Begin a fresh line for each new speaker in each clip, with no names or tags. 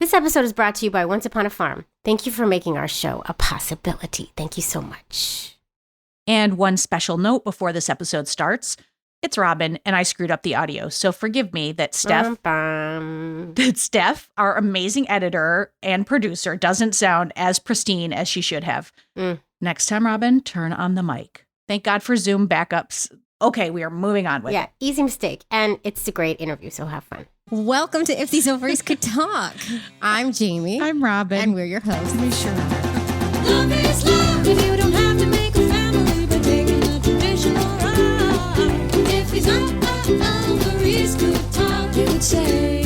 This episode is brought to you by Once Upon a Farm. Thank you for making our show a possibility. Thank you so much.
And one special note before this episode starts. It's Robin, and I screwed up the audio, so forgive me that Steph, our amazing editor and producer, doesn't sound as pristine as she should have. Next time, Robin, turn on the mic. Thank God for Zoom backups. Okay, we are moving on with it.
Yeah, easy mistake, and it's a great interview, so have fun.
Welcome to If These Ovaries Could Talk. I'm Jamie.
I'm Robin.
And we're your hosts.
We sure are.
Love is love if you don't have to make a family by taking a traditional ride. If these ovaries could talk, they would say,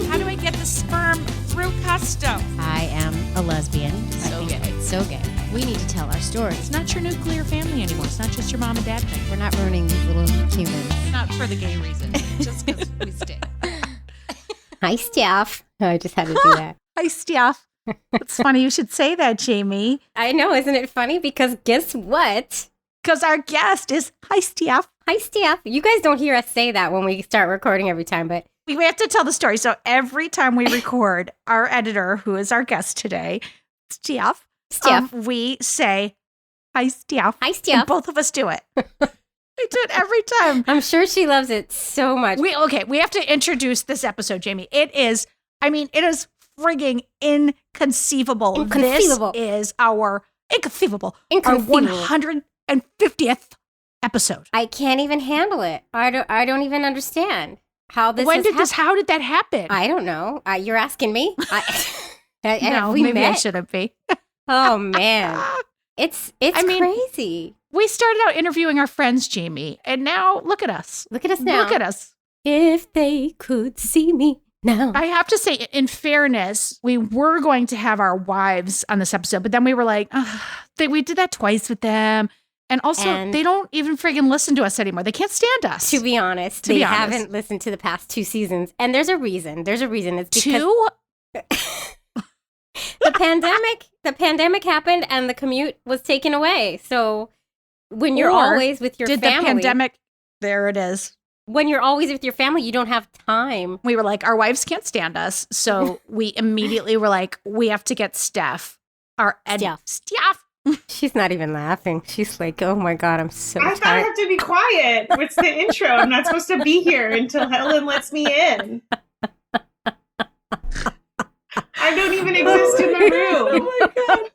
How do I get the sperm through custom?
I am a lesbian.
So gay.
So gay. We need to tell our stories.
It's not your nuclear family anymore. It's not just your mom and dad thing.
We're not ruining these little humans.
Not for the gay reason, just because we stay.
Hi, Steph. Oh, I just had to do that.
Hi, Steph. It's funny you should say that, Jamie.
I know, isn't it funny? Because guess what?
Because our guest is, hi, Steph.
Hi, Steph. You guys don't hear us say that when we start recording every time, but
We have to tell the story. So every time we record, our editor, who is our guest today, Steph, we say, hi, Steph.
Hi, Steph.
And both of us do it. We do it every time.
I'm sure she loves it so much.
We have to introduce this episode, Jamie. It is frigging inconceivable.
Inconceivable.
This is our our 150th episode.
I can't even handle it. I don't even understand how this
How did that happen?
I don't know. You're asking me?
No, maybe I shouldn't be.
Oh, man. It's crazy.
We started out interviewing our friends, Jamie, and now look at us.
Look at us now.
Look at us.
If they could see me now.
I have to say, in fairness, we were going to have our wives on this episode, but then we were like, we did that twice with them. And also, they don't even friggin' listen to us anymore. They can't stand us.
To be honest, they haven't listened to the past 2 seasons. And there's a reason. It's because
2?
the pandemic happened and the commute was taken away. So when you're always with your family.
The pandemic, there it is.
When you're always with your family, you don't have time.
We were like, our wives can't stand us. So we immediately were like, we have to get Steph. Steph.
She's not even laughing. She's like, oh my God, I'm so tired.
I thought I have to be quiet. What's the intro? I'm not supposed to be here until Helen lets me in. I don't even exist in the room.
Oh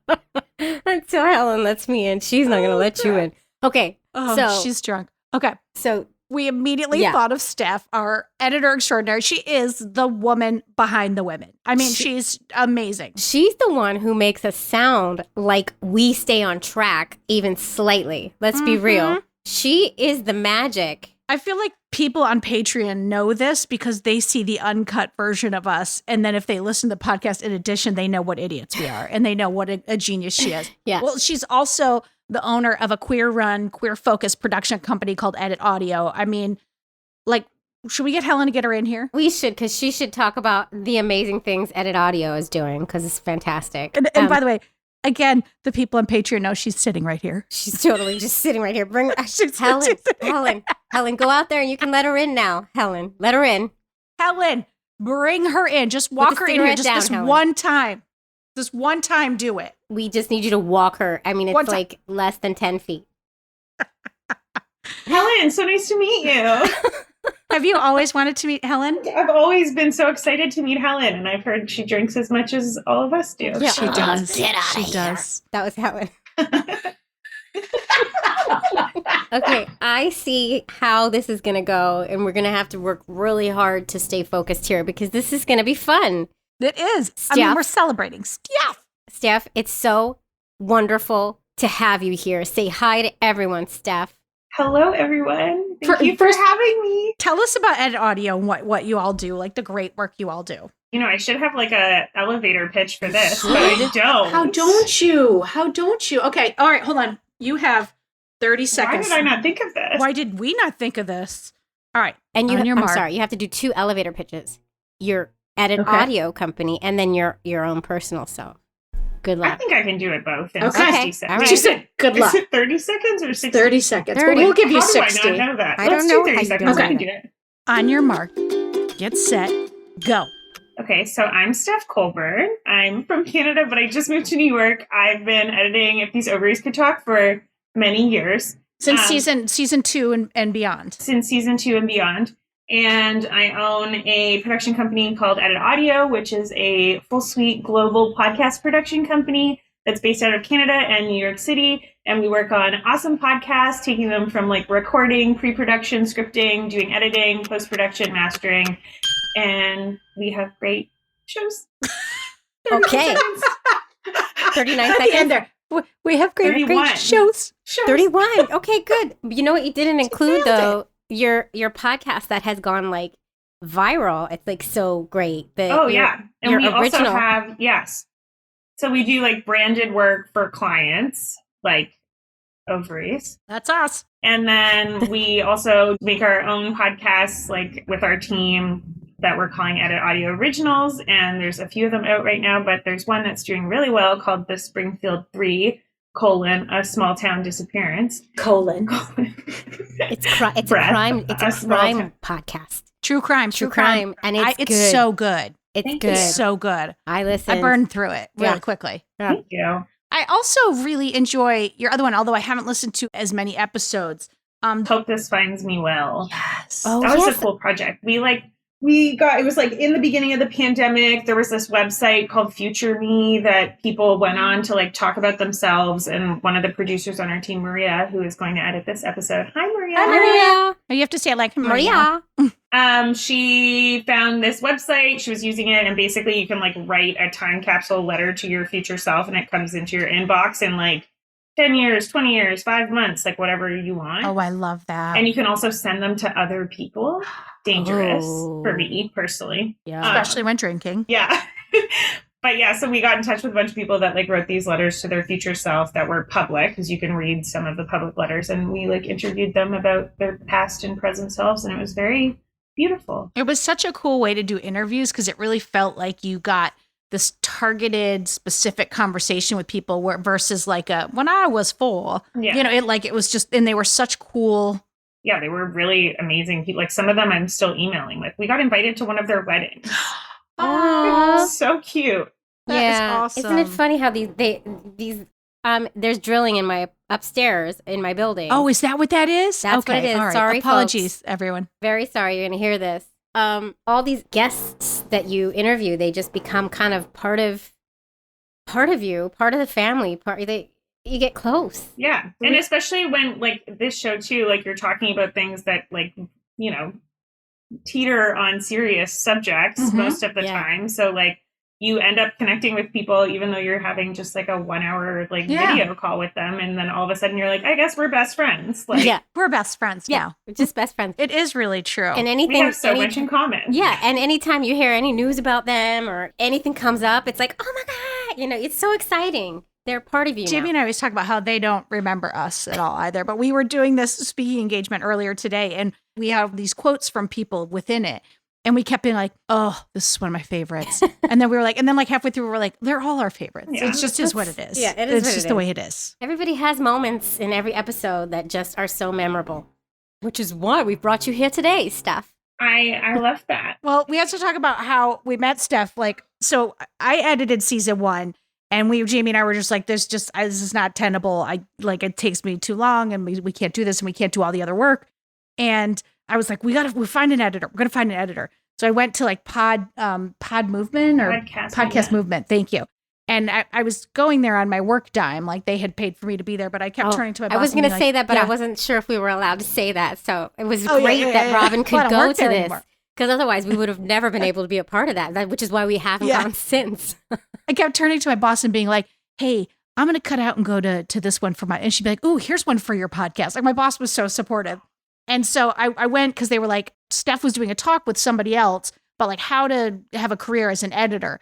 my God. Until Helen lets me in. She's not going to let you in. Okay.
So she's drunk. Okay.
So
we immediately thought of Steph, our editor extraordinaire. She is the woman behind the women. I mean, she's amazing.
She's the one who makes us sound like we stay on track even slightly. Let's be real. She is the magic.
I feel like people on Patreon know this because they see the uncut version of us. And then if they listen to the podcast in addition, they know what idiots we are and they know what a genius she is.
Yeah.
Well, she's also the owner of a queer-run, queer-focused production company called Edit Audio. I mean, like, should we get Helen to get her in here?
We should, because she should talk about the amazing things Edit Audio is doing, because it's fantastic.
And by the way, again, the people on Patreon know she's sitting right here.
She's totally just sitting right here. Bring Helen, go out there and you can let her in now. Helen, let her in.
Helen, bring her in. Just walk her in here. Just this one time. This one time, do it.
We just need you to walk her. I mean, it's like less than 10 feet.
Helen, so nice to meet you.
Have you always wanted to meet Helen?
I've always been so excited to meet Helen, and I've heard she drinks as much as all of us do.
Yeah.
She does.
Get out of here. That was Helen. Okay, I see how this is going to go, and we're going to have to work really hard to stay focused here because this is going to be fun.
It is.
Steph,
I mean, we're celebrating.
Steph, it's so wonderful to have you here. Say hi to everyone, Steph.
Hello, everyone. Thank you for having me.
Tell us about Edit Audio and what you all do, like the great work you all do.
You know, I should have like a elevator pitch for this, but I don't.
How don't you? Okay, all right, hold on. You have 30 seconds.
Why did I not think of this?
Why did we not think of this? All right,
and
on your mark.
I'm sorry, you have to do 2 elevator pitches. Your Edit Audio company and then your own personal self. Good luck.
I think I can do it both in 60 seconds.
Right.
She
said good luck.
Is it 30 seconds or 60?
30 seconds.
30.
But we'll give you
How
60.
do I not know that?
I
Let's
don't know
do 30
how you
seconds.
do
I can
it.
do it.
On your mark, get set, go.
Okay, so I'm Steph Colburn. I'm from Canada, but I just moved to New York. I've been editing If These Ovaries Could Talk for many years.
Since season 2 and beyond.
Since season 2 and beyond. And I own a production company called Edit Audio, which is a full suite global podcast production company that's based out of Canada and New York City. And we work on awesome podcasts, taking them from like recording, pre-production, scripting, doing editing, post-production, mastering. And we have great shows.
Okay. 39 seconds.
there. We have great
31.
shows.
31. Okay, good. You know what you didn't include though? Your podcast that has gone like viral. It's like so great.
And
your
we
original.
also have, yes. So we do like branded work for clients, like Ovaries.
That's us.
And then we also make our own podcasts, like with our team that we're calling Edit Audio Originals. And there's a few of them out right now, but there's one that's doing really well called The Springfield 3, A Small Town Disappearance.
It's a crime. It's a crime podcast.
True crime.
And it's
it's
good.
so good.
It's
Thank
good.
you.
It's so good.
I listened.
I burned through it really
Yeah.
quickly.
Thank you.
I also really enjoy your other one, although I haven't listened to as many episodes.
Hope This Finds Me Well.
Yes.
Oh,
That was
yes.
a cool project. It was like in the beginning of the pandemic, there was this website called Future Me that people went on to like talk about themselves. And one of the producers on our team, Maria, who is going to edit this episode. Hi, Maria.
Hi, Maria.
You have to say it like Maria.
She found this website. She was using it. And basically you can like write a time capsule letter to your future self and it comes into your inbox in like 10 years, 20 years, 5 months, like whatever you want.
Oh, I love that.
And you can also send them to other people. Dangerous
Oh.
for me personally.
Yeah.
Especially when drinking.
Yeah. But yeah, so we got in touch with a bunch of people that like wrote these letters to their future self that were public, because you can read some of the public letters, and we like interviewed them about their past and present selves, and it was very beautiful.
It was such a cool way to do interviews because it really felt like you got this targeted, specific conversation with people versus like when I was 4,
Yeah.
it was just, and they were such cool.
Yeah, they were really amazing people. Like some of them I'm still emailing with. We got invited to one of their weddings.
Aw.
So cute.
That is
Yeah.
awesome.
Isn't it funny how there's drilling in my upstairs in my building.
Oh, is that what that is?
That's what it is.
All right.
Sorry,
Apologies, everyone.
Very sorry you're going to hear this. All these guests that you interview, they just become kind of part of you, part of the family, you get close.
Yeah. And especially when like this show too, like you're talking about things that like, teeter on serious subjects most of the time. So like you end up connecting with people even though you're having just like a 1 hour video call with them, and then all of a sudden you're like, I guess we're best friends. Like
Yeah.
We're best friends now.
We're just best friends.
It is really true.
And
we
anything
have so much in common.
Yeah, and anytime you hear any news about them or anything comes up, it's like, oh my God, it's so exciting. They're part of you
Jamie
now.
and I always talk about how they don't remember us at all either. But we were doing this speaking engagement earlier today, and we have these quotes from people within it. And we kept being like, oh, this is one of my favorites. And then we were like, halfway through, we were like, they're all our favorites.
Yeah.
It just is what it is.
Yeah, it is
It's
what
just
it
the
is.
way it is.
Everybody has moments in every episode that just are so memorable, which is why we brought you here today, Steph.
I love that.
Well, we have to talk about how we met Steph. So I edited season 1. And Jamie and I were just like, this is not tenable. It takes me too long, and we can't do this, and we can't do all the other work. And I was like, we'll find an editor. We're going to find an editor. So I went to Pod Movement or Podcast Movement. Thank you. And I was going there on my work dime. Like they had paid for me to be there, but I kept turning to my boss.
I was going to say that, but
yeah.
I wasn't sure if we were allowed to say that. So it was
Oh, yeah,
great
yeah,
that
yeah.
Robin
Well, I
could
don't
go
work
to
there
this.
anymore.
Because otherwise we would have never been able to be a part of that, which is why we haven't gone since.
I kept turning to my boss and being like, hey, I'm going to cut out and go to this one for and she'd be like, ooh, here's one for your podcast. Like my boss was so supportive. And so I went because they were like, Steph was doing a talk with somebody else about like how to have a career as an editor.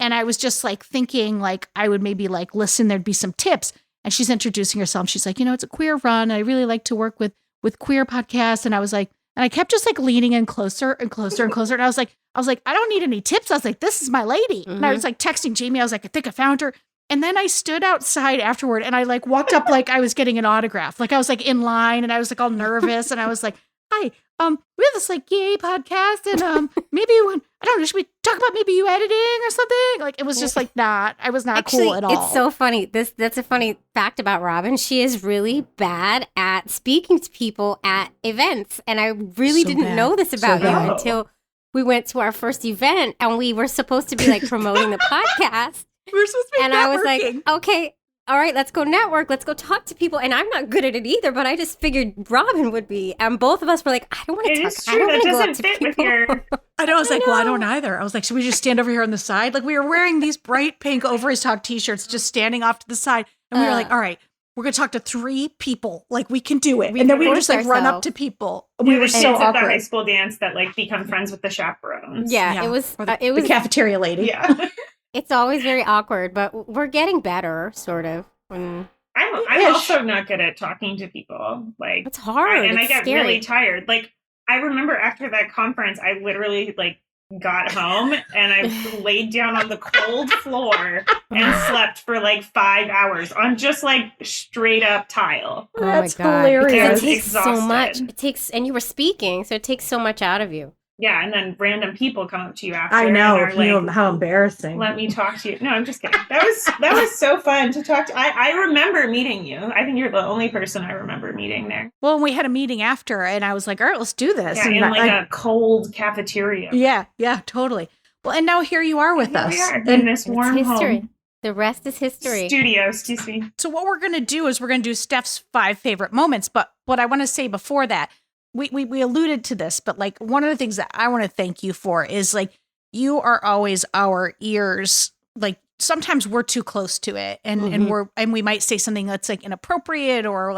And I was just like thinking like I would maybe like listen, there'd be some tips. And she's introducing herself. She's like, it's a queer run. I really like to work with queer podcasts. And I was like, and I kept just like leaning in closer and closer and closer. And I was like, I don't need any tips. I was like, this is my lady. And I was like texting Jamie. I was like, I think I found her. And then I stood outside afterward and I like walked up like I was getting an autograph. Like I was like in line and I was like all nervous. And I was like, hi, we have this like gay podcast. And maybe when I don't know, should we talk about maybe you editing or something? Like, it was just like I was not cool at all.
It's so funny. That's a funny fact about Robin. She is really bad at speaking to people at events. And I really didn't know this about you until we went to our first event and we were supposed to be like promoting the podcast.
We're supposed to be
and I was like, okay, all right, let's go network. Let's go talk to people. And I'm not good at it either, but I just figured Robin would be. And both of us were like, I don't want to talk.
It is true. That doesn't fit with your...
I know. I was like, well, I don't either. I was like, should we just stand over here on the side? Like, we were wearing these bright pink Ovaries Talk t-shirts, just standing off to the side. And we were like, all right, we're going to talk to 3 people. Like, we can do it. And then we would just like run up to people. We were so awkward.
At the high school dance that like become friends with the chaperones.
Yeah. It was
the cafeteria lady.
Yeah.
It's always very awkward, but we're getting better, sort of.
I'm also not good at talking to people. Like,
it's hard.
And
it's
I get
scary.
really tired. Like, I remember after that conference, I literally like got home and I laid down on the cold floor and slept for like 5 hours on just like straight up tile.
Oh
That's
my God.
hilarious.
Because it takes
Exhausted.
so much. And you were speaking, so it takes so much out of you.
Yeah, and then random people come up to you after.
I know.
And are like,
how embarrassing.
let me talk to you. No, I'm just kidding. That was so fun to talk to. I remember meeting you. I think you're the only person I remember meeting there.
Well, we had a meeting after, and I was like, all right, let's do this.
Yeah,
and
in like a cold cafeteria.
Yeah, totally. Well, and now here you are with us.
We are in this warm
history.
home.
The rest is history.
Studio, excuse me.
So what we're going to do is we're going to do Steph's 5 favorite moments. But what I want to say before that, we alluded to this, but like one of the things that I want to thank you for is like, you are always our ears. Like sometimes we're too close to it and we might say something that's like inappropriate or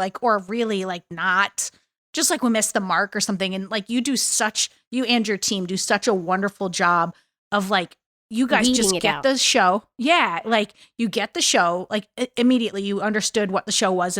really like not just like we missed the mark or something. And like you and your team do such a wonderful job of like, you guys
Reading
just
it
get
out.
the show. Yeah. Like you get the show, like immediately you understood what the show was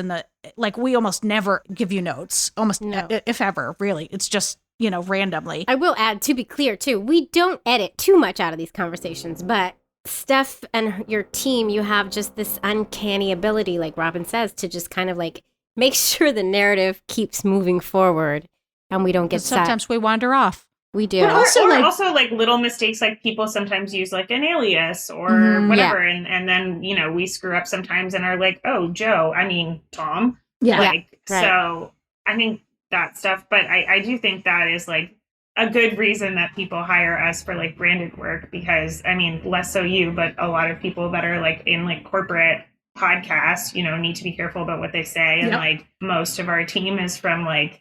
like we almost never give you notes, if ever, really. It's just, randomly.
I will add, to be clear, too, we don't edit too much out of these conversations, but Steph and your team, you have just this uncanny ability, like Robin says, to just kind of like make sure the narrative keeps moving forward and we don't get
sometimes we wander off.
We do.
But
also,
also like little mistakes, like people sometimes use like an alias or whatever. Yeah. And then, we screw up sometimes and are like, oh, Tom.
Yeah.
Like,
right.
So I think that stuff, but I do think that is like a good reason that people hire us for like branded work, because less so you, but a lot of people that are like in like corporate podcasts, need to be careful about what they say. And like most of our team is from like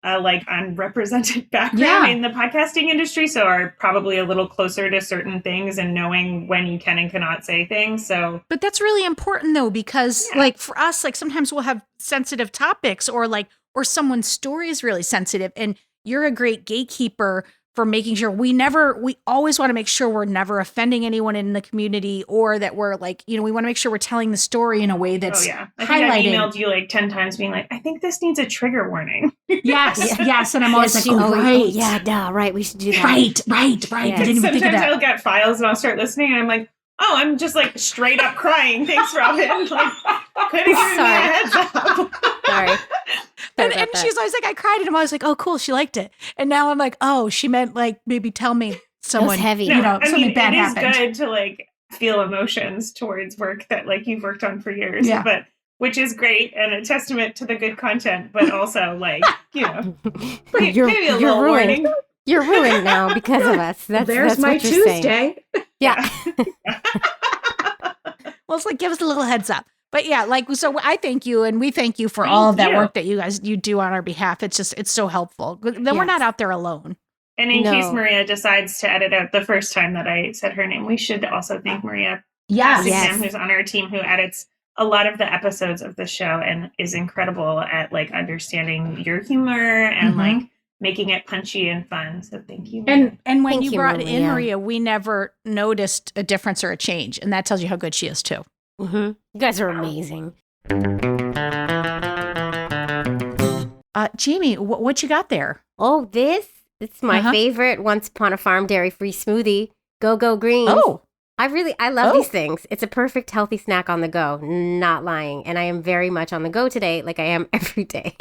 unrepresented background in the podcasting industry, so are probably a little closer to certain things and knowing when you can and cannot say things. So,
but that's really important though, because like for us, like sometimes we'll have sensitive topics or someone's story is really sensitive, and you're a great gatekeeper for making sure we always want to make sure we're never offending anyone in the community, or that we're like, we want to make sure we're telling the story in a way that's
I think I emailed you like 10 times being like, I think this needs a trigger warning.
Yes. And I'm always like,
right. We should do that.
Right.
Yeah.
I didn't even think of that.
I'll get files and I'll start listening and I'm like, oh, I'm just like straight up crying. Thanks, Robin. Like, couldn't give me a heads up.
Sorry.
And she's always like, I cried, and I'm always like, oh, cool, she liked it. And now I'm like, oh, she meant like maybe tell me someone
heavy.
Something bad happened.
It is good to like feel emotions towards work that like you've worked on for years, but which is great and a testament to the good content, but also like
you're
little
ruined.
warning.
You're ruined now because of us. That's
my
what you're saying.
Tuesday.
Yeah.
Well, it's like, give us a little heads up. But yeah, like, so I thank you, and we thank you for all of that work that you do on our behalf. It's so helpful. Then we're not out there alone.
And in case Maria decides to edit out the first time that I said her name, we should also thank Maria.
Yes.
Who's on our team, who edits a lot of the episodes of the show and is incredible at like understanding your humor and like making it punchy and fun. So thank you, Maria.
And when you brought in Maria, we never noticed a difference or a change, and that tells you how good she is too.
You guys are amazing.
Jamie, what you got there?
Oh, it's my favorite Once Upon a Farm dairy-free smoothie. Go Green.
Oh.
I love these things. It's a perfect healthy snack on the go, not lying. And I am very much on the go today, like I am every day.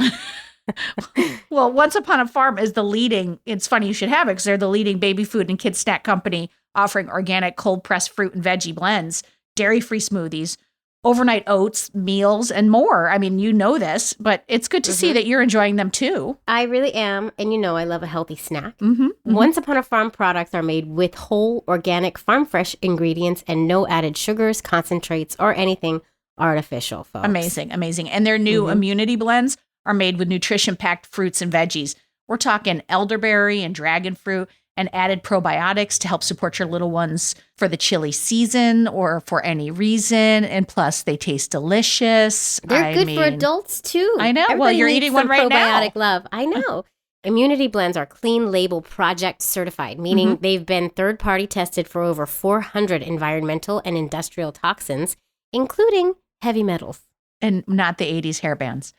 Well, Once Upon a Farm is the leading, it's funny you should have it because they're the leading baby food and kids snack company offering organic cold pressed fruit and veggie blends, dairy-free smoothies, overnight oats, meals, and more. I mean, you know this, but it's good to see that you're enjoying them too.
I really am. And I love a healthy snack.
Mm-hmm.
Once Upon a Farm products are made with whole, organic, farm fresh ingredients and no added sugars, concentrates, or anything artificial, folks.
Amazing, amazing. And their new immunity blends are made with nutrition-packed fruits and veggies. We're talking elderberry and dragon fruit and added probiotics to help support your little ones for the chilly season or for any reason. And plus, they taste delicious.
They're good for adults, too.
I know.
Everybody
Well, you're
needs
eating one
some
right now.
probiotic love. I know. Immunity blends are clean label project certified, meaning they've been third-party tested for over 400 environmental and industrial toxins, including heavy metals.
And not the 80s hairbands.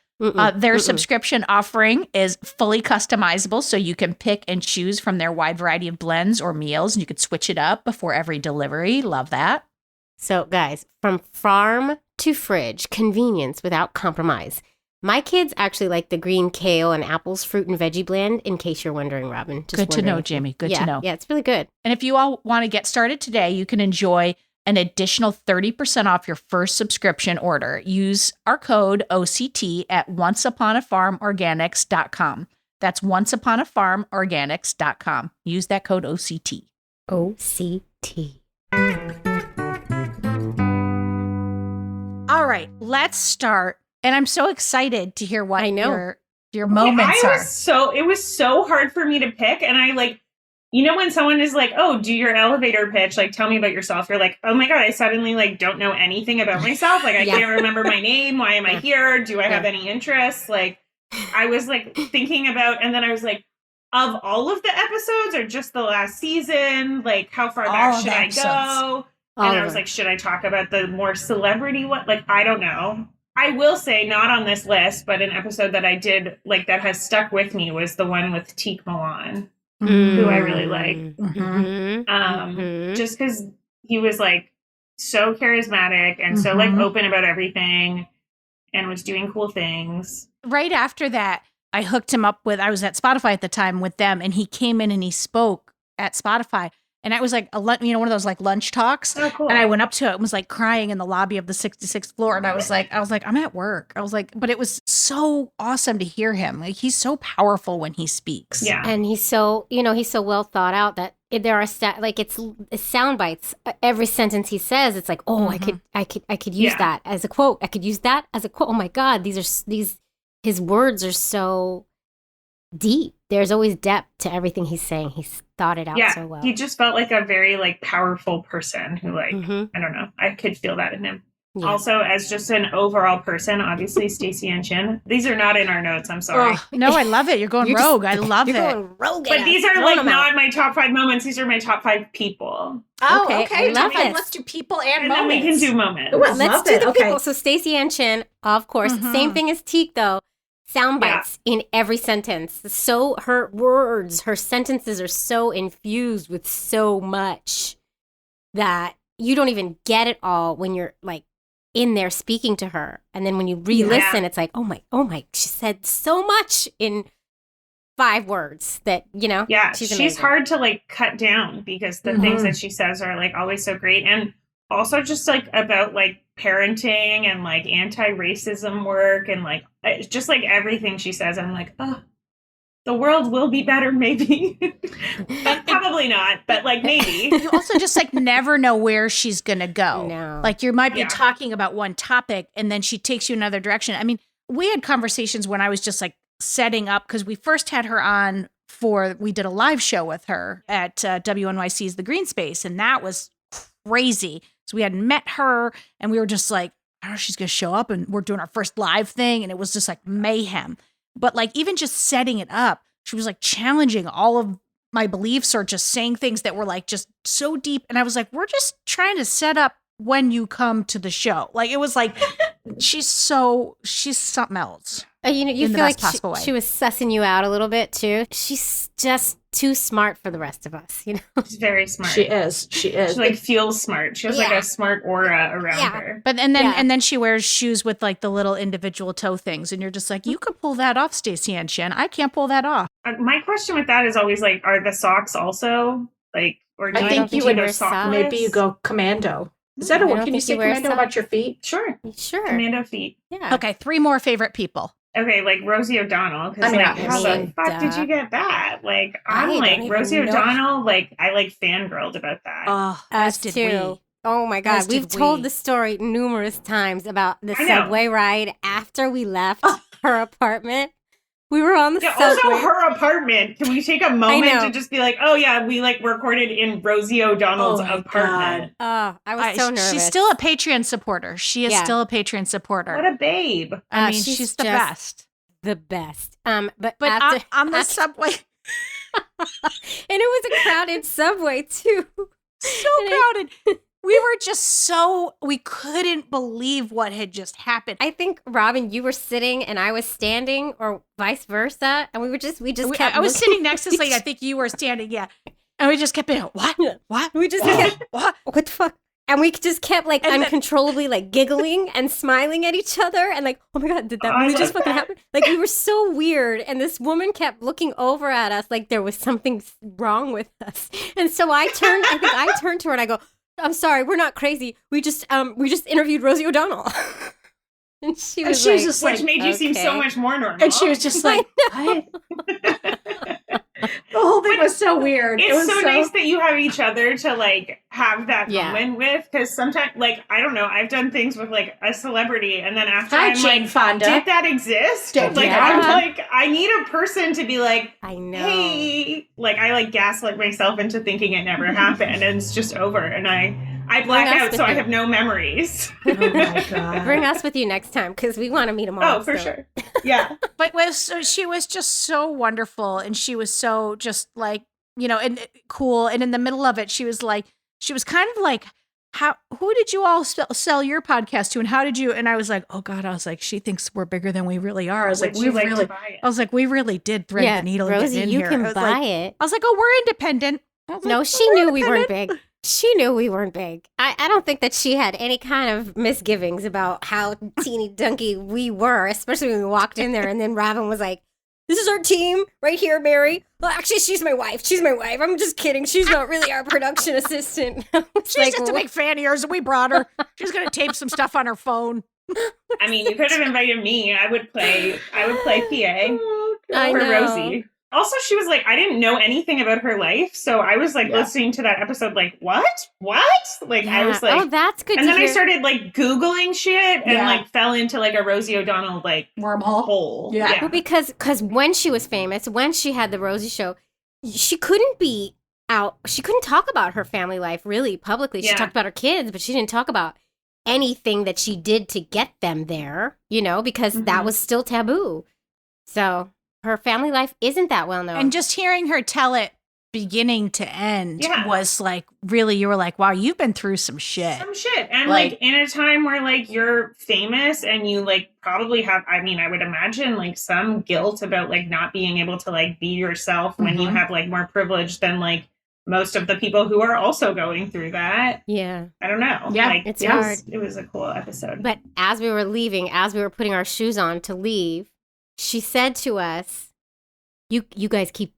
Their subscription offering is fully customizable, so you can pick and choose from their wide variety of blends or meals, and you could switch it up before every delivery. Love that.
So, guys, from farm to fridge, convenience without compromise. My kids actually like the green kale and apples fruit and veggie blend, in case you're wondering, Robin. Just
Good to know,
wondering.
Jamie. Good to know.
Yeah, it's really good.
And if you all want to get started today, you can enjoy an additional 30% off your first subscription order. Use our code OCT at onceuponafarmorganics.com. That's onceuponafarmorganics.com. Use that code OCT.
OCT.
All right, let's start. And I'm so excited to hear what
I know.
your moments are.
It was so hard for me to pick. And I when someone is like, oh, do your elevator pitch, like, tell me about yourself. You're like, oh my God, I suddenly don't know anything about myself. Like, I can't remember my name. Why am I here? Do I have any interests? Like, I was thinking about, and then I was like, of all of the episodes or just the last season, like, how far back should I go? And I was like, should I talk about the more celebrity one? Like, I don't know. I will say, not on this list, but an episode that I did, that has stuck with me was the one with Teak Milan. Who I really like. Just because he was so charismatic and so open about everything and was doing cool things.
Right after that, I hooked him up with, I was at Spotify at the time with them, and he came in and he spoke at Spotify. And I was one of those lunch talks.
Oh, cool.
And I went up to it and was crying in the lobby of the 66th floor. And I was like, I'm at work. I was like, but it was so awesome to hear him. He's so powerful when he speaks.
Yeah.
And he's so, he's so well thought out that there are it's sound bites. Every sentence he says, it's like, oh, I could use that as a quote. I could use that as a quote. Oh my God, his words are so deep. There's always depth to everything he's saying. He's thought it out so well.
He just felt like a very powerful person who I don't know. I could feel that in him. Yeah. Also, as just an overall person, obviously Stacey and Chin. These are not in our notes. I'm sorry.
Oh, no, I love it. You're going rogue. I love it.
You're going rogue.
But these are not my top 5 moments. These are my top 5 people.
Oh, okay.
Love it.
Let's do people and
moments.
moments.
Then we can do moments.
Ooh,
Let's do the people. So Stacey and Chin, of course. Same thing as Teak, though. Sound bites in every sentence. So her words, her sentences are so infused with so much that you don't even get it all when you're in there speaking to her. And then when you re-listen, it's like, oh my, she said so much in 5 words that,
Yeah, she's hard to cut down because the things that she says are always so great. And also just about parenting and anti-racism work and just everything she says. I'm like, oh, the world will be better, maybe. Probably not, but maybe.
You also just never know where she's gonna go.
No.
You might be talking about one topic and then she takes you another direction. I mean, we had conversations when I was just setting up, because we first had her on we did a live show with her at WNYC's The Green Space, and that was crazy. So we had met her and we were just I don't know, she's going to show up and we're doing our first live thing. And it was just mayhem. But even just setting it up, she was challenging all of my beliefs or just saying things that were just so deep. And I was we're just trying to set up when you come to the show. It was she's something else.
You
in the
feel
best
like
possible way.
she was sussing you out a little bit too. She's just too smart for the rest of us,
She's very smart.
She is.
She like feels smart. She has like
Yeah.
a smart aura around her.
But and then
Yeah.
and then she wears shoes with like the little individual toe things, and you're just like, you could pull that off, Stacey and Shin. I can't pull that off.
My question with that is always like, are the socks also like, or do
I
you
think you
go
would
wear
sockless?
socks.
Maybe you go commando. Is that a
I
word?
don't
Can you
think
say
you wear
commando about your feet?
Sure,
Sure.
commando feet.
Yeah.
Okay, 3 more favorite people.
Okay, like Rosie O'Donnell. Because
I mean,
like, how the
obviously.
fuck did
Duh.
you get that? Like,
I
I'm
don't
like
even
Rosie
know.
O'Donnell. Like, I like fangirled about that.
Oh, as
Us
did
too.
we.
Oh my
As
God.
did
We've told
we.
the story numerous times about the
I know.
subway ride after we left her apartment. We were on the
Yeah,
subway.
also her apartment. Can we take a moment
know.
to just be like, oh yeah, we like recorded in Rosie O'Donnell's
Oh my
apartment.
Oh, I was so nervous.
She's still a Patreon supporter. She is
Yeah.
still a Patreon supporter.
What a babe.
I mean,
she's
she's the
just-
best.
the best. But
But
after,
on the
after-
subway,
and it was a crowded subway too.
so
And I-
crowded. We were just we couldn't believe what had just happened.
I think Robin, you were sitting and I was standing, or vice versa, and we just kept.
I was
looking
sitting next to Slade. I think you were standing, yeah. And we just kept being, what? What?
We just
What?
kept,
What?
what the fuck? And we just kept like
And then-
uncontrollably like giggling and smiling at each other and like, oh my God, did that
Oh, I
really just
love
fucking
that.
happen? Like we were so weird. And this woman kept looking over at us like there was something wrong with us. And so I turned to her and I go, I'm sorry, we're not crazy. We just interviewed Rosie O'Donnell. And she was like,
just
Which
like,
made you seem so
okay.
much more normal.
and she was just like, what? The whole thing was so weird. It
It's
was
so nice that you have each other to like have that
Yeah.
moment with, because sometimes, like, I don't know, I've done things with like a celebrity, and then after
Hi,
I'm
Jane
like,
Fonda.
did that exist?
Did-
Like,
yeah.
I'm like, I need a person to be like,
I know.
hey, like I like gaslight myself into thinking it never happened, and it's just over, and I black
us
out,
with
so I
you.
have no memories.
Oh my God.
Bring us with you next time because we want to meet them all.
Oh, for
so.
sure. Yeah.
But she was just so wonderful, and she was so just like, and cool. And in the middle of it, she was kind of like, who did you all sell your podcast to, and how did you? And I was like, oh God, I was like, she thinks we're bigger than we really are. I was like,
Would you
we
like
really,
to buy it?
I was like, we really did thread
Yeah,
the needle and
Rosie,
get in
you
here. I
can
was
buy
like,
it.
I was like, oh, we're independent. I was
No,
like,
she
we're
knew we weren't
independent.
big. She knew we weren't big. I don't think that she had any kind of misgivings about how teeny dunky we were, especially when we walked in there and then Robin was like, this is our team right here, Mary. Well, actually, she's my wife. I'm just kidding. She's not really our production assistant.
She's just a big fan of yours, and we brought her. She's gonna tape some stuff on her phone.
I mean, you could have invited me. I would play PA
I
for
know.
Rosie. Also, she was like, I didn't know anything about her life, so I was like listening to that episode, like, what? Like, I was like,
oh, that's good
and
to
then
hear.
I started like Googling shit and
Yeah.
like fell into like a Rosie O'Donnell like
Wormhole.
hole.
Yeah.
Well, because when she was famous, when she had the Rosie show, she couldn't be out. She couldn't talk about her family life really publicly. She
Yeah.
talked about her kids, but she didn't talk about anything that she did to get them there, because that
Mhm.
was still taboo. So her family life isn't that well known.
And just hearing her tell it beginning to end
Yeah.
was like, really, you were like, wow, you've been through some shit.
Some shit. And
Like-
like in a time where like you're famous and you like probably have, I mean, I would imagine like some guilt about like not being able to like be yourself when you
Mhm.
have like more privilege than like most of the people who are also going through that.
yeah.
I don't know.
Yeah,
like,
it's
it
hard.
it was a cool episode.
But as we were leaving, as we were putting our shoes on to leave, she said to us, "You guys keep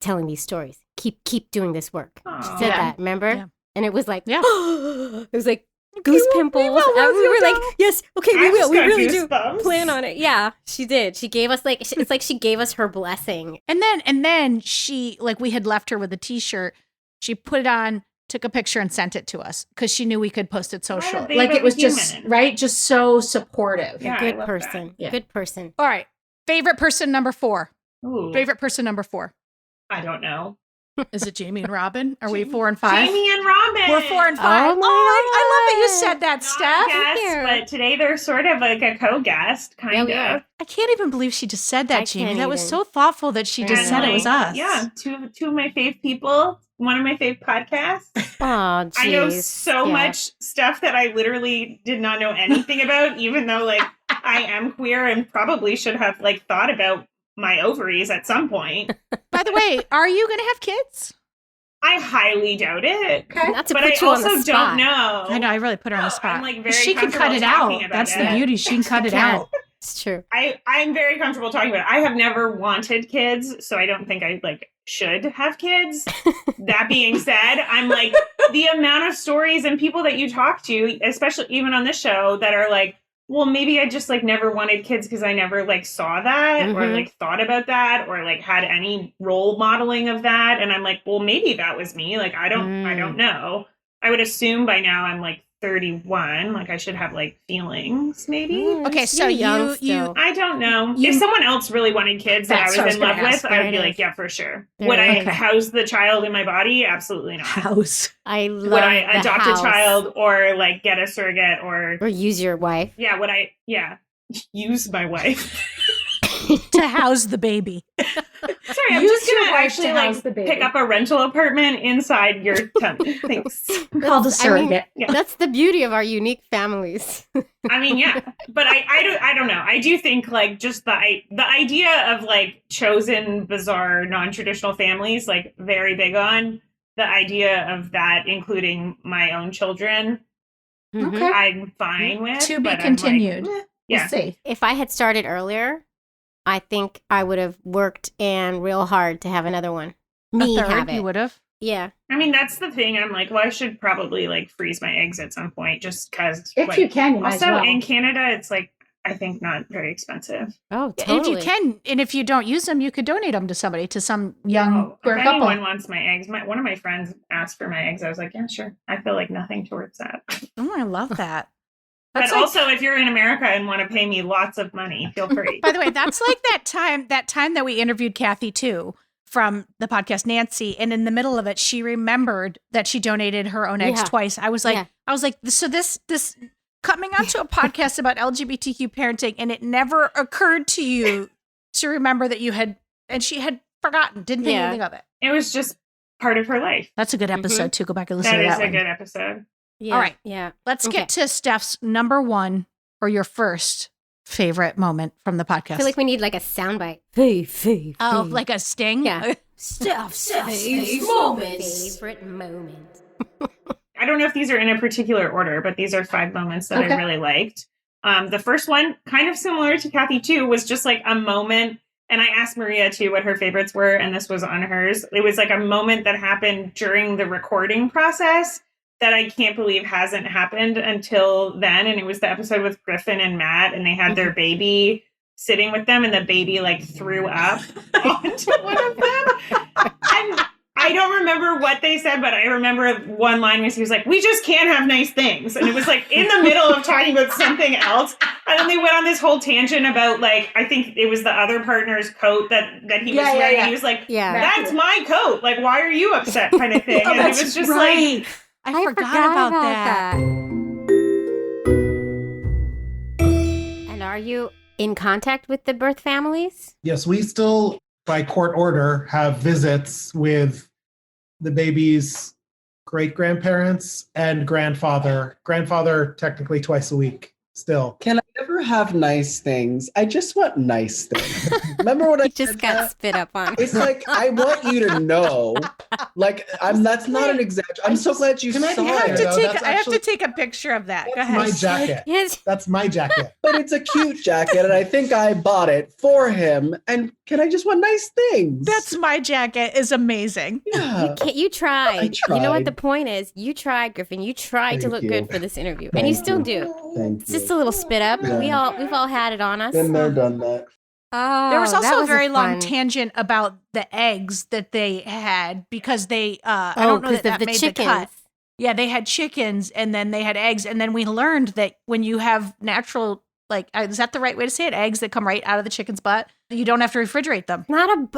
telling these stories. Keep doing this work." She
Aw.
said
Yeah.
that, remember?
Yeah.
And it was like,
Yeah.
it was like goose pimples.
will,
And we were like,
Rosie,
yes, okay,
I
we will.
just
We
got
really do.
goosebumps.
Plan on it. Yeah, she did. She gave us it's like she gave us her blessing.
And then she, like, we had left her with a t-shirt. She put it on, took a picture, and sent it to us because she knew we could post it social.
What a
Like
babe
it was
of a
just,
human.
right? Just so supportive.
Yeah, I
Good
love
person.
that. Yeah.
Good person.
All right. Favorite person number 4.
Ooh,
Favorite person number 4.
I don't know.
Is it Jamie and Robin? Are we 4 and 5?
Jamie and Robin.
We're 4 and 5.
Oh my
I love that you
God.
said that,
Not
Steph.
guest,
you.
but today they're sort of like a co-guest, kind
Yeah, we
of.
are.
I can't even believe she just said that,
I
Jamie.
can't
That was
even.
so thoughtful that she just
And,
said it was
like,
us.
Yeah, two of my fave people. One of my fave podcasts.
Oh,
I know
jeez.
so
Yeah.
much stuff that I literally did not know anything about, even though like I am queer and probably should have like thought about my ovaries at some point.
By the way, are you going to have kids?
I highly doubt it.
Okay.
Not to
But
put
I
you on the
also
spot.
don't know.
I know, I really put her on the
No,
spot.
I'm, like, very
she can cut
comfortable
it
talking
out.
about
That's
it.
the beauty. She can cut it out.
It's true.
I'm very comfortable talking about it. I have never wanted kids, so I don't think I like should have kids. That being said, I'm like the amount of stories and people that you talk to, especially even on this show, that are like, well, maybe I just like never wanted kids because I never like saw that or
Mhm.
like thought about that or like had any role modeling of that. And I'm like, well, maybe that was me. Like, I don't know. I would assume by now I'm like 31. Like I should have like feelings, maybe.
Okay, so
You're young
you
still.
I don't know.
You-
if someone else really wanted kids that I
That's
was
what I was
in
gonna
love
ask.
with, I would
There
be
it
like,
is.
yeah, for sure.
There
Would
it
I
is.
house the child in my body? Absolutely not.
house.
I love
Would I
the
adopt
house.
a child or like get a surrogate or
Or use your wife.
yeah, would I use my wife?
to house the baby.
Sorry, I'm
Use
just
your
gonna
wife
actually
to house the
like
baby.
pick up a rental apartment inside your tummy. Thanks.
Called a surrogate.
Yeah.
That's the beauty of our unique families.
I mean, yeah, but I don't know. I do think like just the idea of like chosen, bizarre, non-traditional families, like very big on the idea of that, including my own children.
Mhm.
Okay.
I'm fine with.
To be
but I'm like,
continued.
eh,
We'll
yeah.
see.
If I had started earlier, I think I would have worked and real hard to have another one. Me
a third,
have it.
you would have.
Yeah.
I mean, that's the thing. I'm like, well, I should probably like freeze my eggs at some point, just because.
If you can, you might as
Also,
well.
in Canada, it's like I think not very expensive.
Oh,
And
totally.
if you can, and if you don't use them, you could donate them to somebody, to some young
Oh,
queer
if
couple.
anyone wants my eggs, one of my friends asked for my eggs. I was like, yeah, sure. I feel like nothing towards that.
Oh, I love that.
But
That's like,
also, if you're in America and want to pay me lots of money, feel free.
by the way, that's like that time that we interviewed Kathy too from the podcast Nancy, and in the middle of it, she remembered that she donated her own eggs
Yeah.
twice. I was like,
Yeah.
so this coming onto a podcast about LGBTQ parenting, and it never occurred to you to remember that you had, and she had forgotten, didn't think
Yeah.
anything of it.
It was just part of her life.
That's a good episode too. Go back and listen
That
to
is
that
a
one.
good episode.
Yeah.
All right.
Yeah.
Let's
Okay.
get to Steph's number one or your first favorite moment from the podcast.
I feel like we need like a soundbite. Fave.
Oh, like a sting?
Yeah.
Steph's moments.
Favorite moment.
I don't know if these are in a particular order, but these are 5 moments that
Okay.
I really liked. The first one, kind of similar to Kathy too, was just like a moment. And I asked Maria too what her favorites were, and this was on hers. It was like a moment that happened during the recording process that I can't believe hasn't happened until then. And it was the episode with Griffin and Matt, and they had their baby sitting with them, and the baby like threw up onto one of them. And I don't remember what they said, but I remember one line was he was like, "We just can't have nice things," and it was like in the middle of talking about something else, and then they went on this whole tangent about like I think it was the other partner's coat that he was
Yeah,
wearing.
yeah.
And he was like,
Yeah.
"That's my coat. Like, why are you upset?" kind of thing. And it was just like.
I forgot about that.
And are you in contact with the birth families?
Yes, we still, by court order, have visits with the baby's great-grandparents and grandfather. Grandfather technically twice a week still.
Can I never have nice things? I just want nice things. Remember what I
You just
said
got
that?
spit up on.
It's like I want you to know. Like that's not an exaggeration. I'm so glad you
Can I
saw
be
I have
it.
fair?
to
though,
take.
that's
I have
actually-
to take a picture of that. Go
That's
ahead.
my jacket.
Yes.
That's my jacket.
But it's a cute jacket, and I think I bought it for him. And can I just want nice things?
That's my jacket. Is amazing.
yeah.
You tried.
I
You know what
tried.
the point is? You tried, Griffin. You tried to
Thank
look
you.
good for this interview, and you
Thank
still
you.
do.
Thank
It's
you.
just a little spit up.
Yeah.
We've all had it on us.
Been there, done that.
Oh,
There was
that
also a very long
fun-
tangent about the eggs that they had because they. I
Oh,
don't know
'cause
that
of
made the cut.
chickens.
Yeah, they had chickens and then they had eggs, and then we learned that when you have natural, like, is that the right way to say it? Eggs that come right out of the chicken's butt. You don't have to refrigerate them.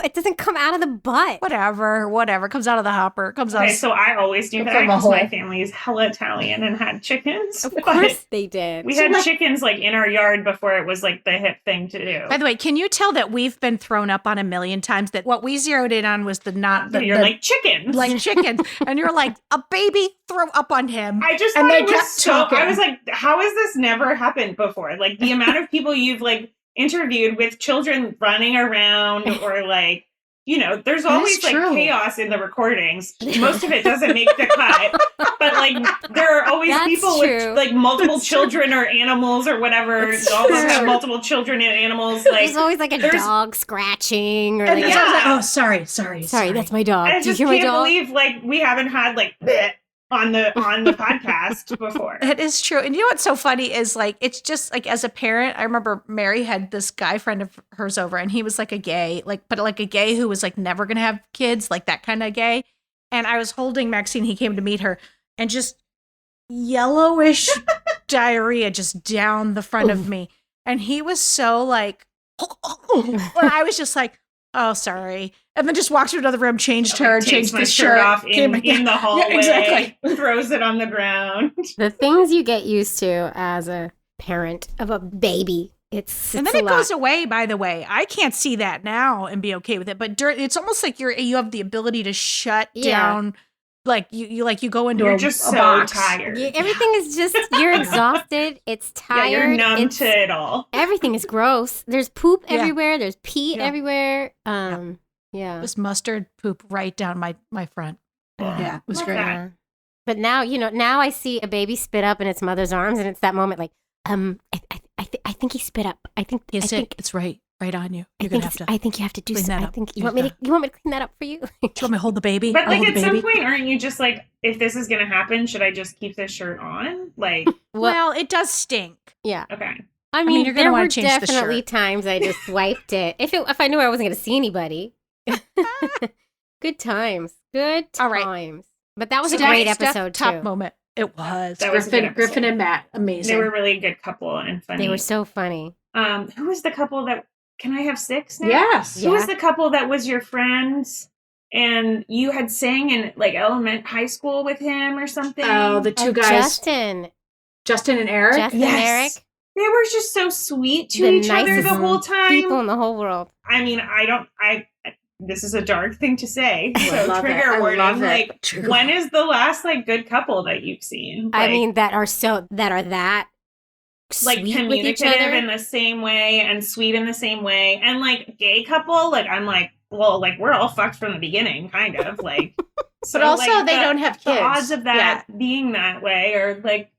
It doesn't come out of the butt.
Whatever. Comes out of the hopper. Comes out
Okay,
of
so I always do that
From a
because
hole.
my family is hella Italian and had chickens.
Of
But
course they did.
we had chickens like in our yard before it was like the hip thing to do.
By the way, can you tell that we've been thrown up on a million times that what we zeroed in on was
You're like chickens.
like chickens. And you're like, a baby throw up on him.
I just
And
thought
they
it was
kept
so.
talking.
I was like, how has this never happened before? Like the amount of people you've like interviewed with children running around or like, you know, there's always like
true.
chaos in the recordings. Most of it doesn't make the cut, but like there are always
That's
people
true.
with like multiple children or animals or whatever.
That's
Dogs have
true.
multiple children and animals. Like
There's always like a
there's-
dog scratching or
And
like,
it's always like,
Yeah.
oh, sorry.
sorry, that's my dog.
I
Do you
just
hear my
can't
dog?
believe like we haven't had like bleh on the podcast before.
It is true. And you know what's so funny is like, it's just like as a parent, I remember Mary had this guy friend of hers over and he was like a gay, but like a gay who was like never going to have kids, like that kind of gay. And I was holding Maxine, he came to meet her and just yellowish diarrhea just down the front of me. And he was so like, when I was just like, oh, sorry. And then just walked to another room, changed her,
Takes
changed
my
the
shirt
shirt
off
came back-
in the hallway.
Yeah, exactly.
Throws it on the ground.
The things you get used to as a parent of a baby. It's
And then
a
it goes
lot.
away, by the way. I can't see that now and be okay with it. But it's almost like you have the ability to shut
Yeah.
down. Like you go into
You're
a,
just
a
so
box.
tired.
Everything is just, you're exhausted. It's
Yeah,
tired.
you're numb
it's-
to it all.
Everything is gross. There's poop
Yeah.
everywhere. There's pee
Yeah.
everywhere. Yeah.
Just mustard poop right down my front.
Yeah, it was
Love
great.
that.
Yeah. But now, now I see a baby spit up in its mother's arms, and it's that moment like, I think he spit up. I think
It's right on you. You're gonna have to.
I think you have to do
clean
something.
that
I
up.
think you
You
want me to.
have
You want me to clean that up for you?
Do you want me to hold the baby?
But
I'll
like
hold
at
the
some
baby.
point, aren't you just like, if this is gonna happen, should I just keep this shirt on? Like,
Well, it does stink.
Yeah.
okay.
I
mean,
mean,
you're gonna
there
wanna
were
change the
definitely
shirt.
times I just wiped it. If I knew I wasn't going to see anybody. Good times. Good times.
All right.
But that was a
Steph-
great
Steph,
episode
top
too.
moment. It was.
That was a good
Griffin
episode.
and Matt, amazing.
They were really a good couple and funny.
They were so funny.
Who was the couple that? Can I have 6 now?
Yes.
Who was
Yeah.
the couple that was your friends? And you had sang in like high school with him or something.
Oh, the two guys,
Justin
Justin and Eric.
and
Yes.
Eric,
They were just so sweet to
the
each other
nicest
the whole time.
people in the whole world.
I mean, this is a dark thing to say.
I
So
love it.
trigger
I
warning.
love it.
Like,
Trigger
when is the last like good couple that you've seen?
I
Like-
mean, that are that
like
sweet with each
communicative
other.
in the same way and sweet in the same way, and like gay couple. Like I'm like, well, like we're all fucked from the beginning, kind of like. So,
But also,
like,
they don't have kids.
The odds of that being that way are like,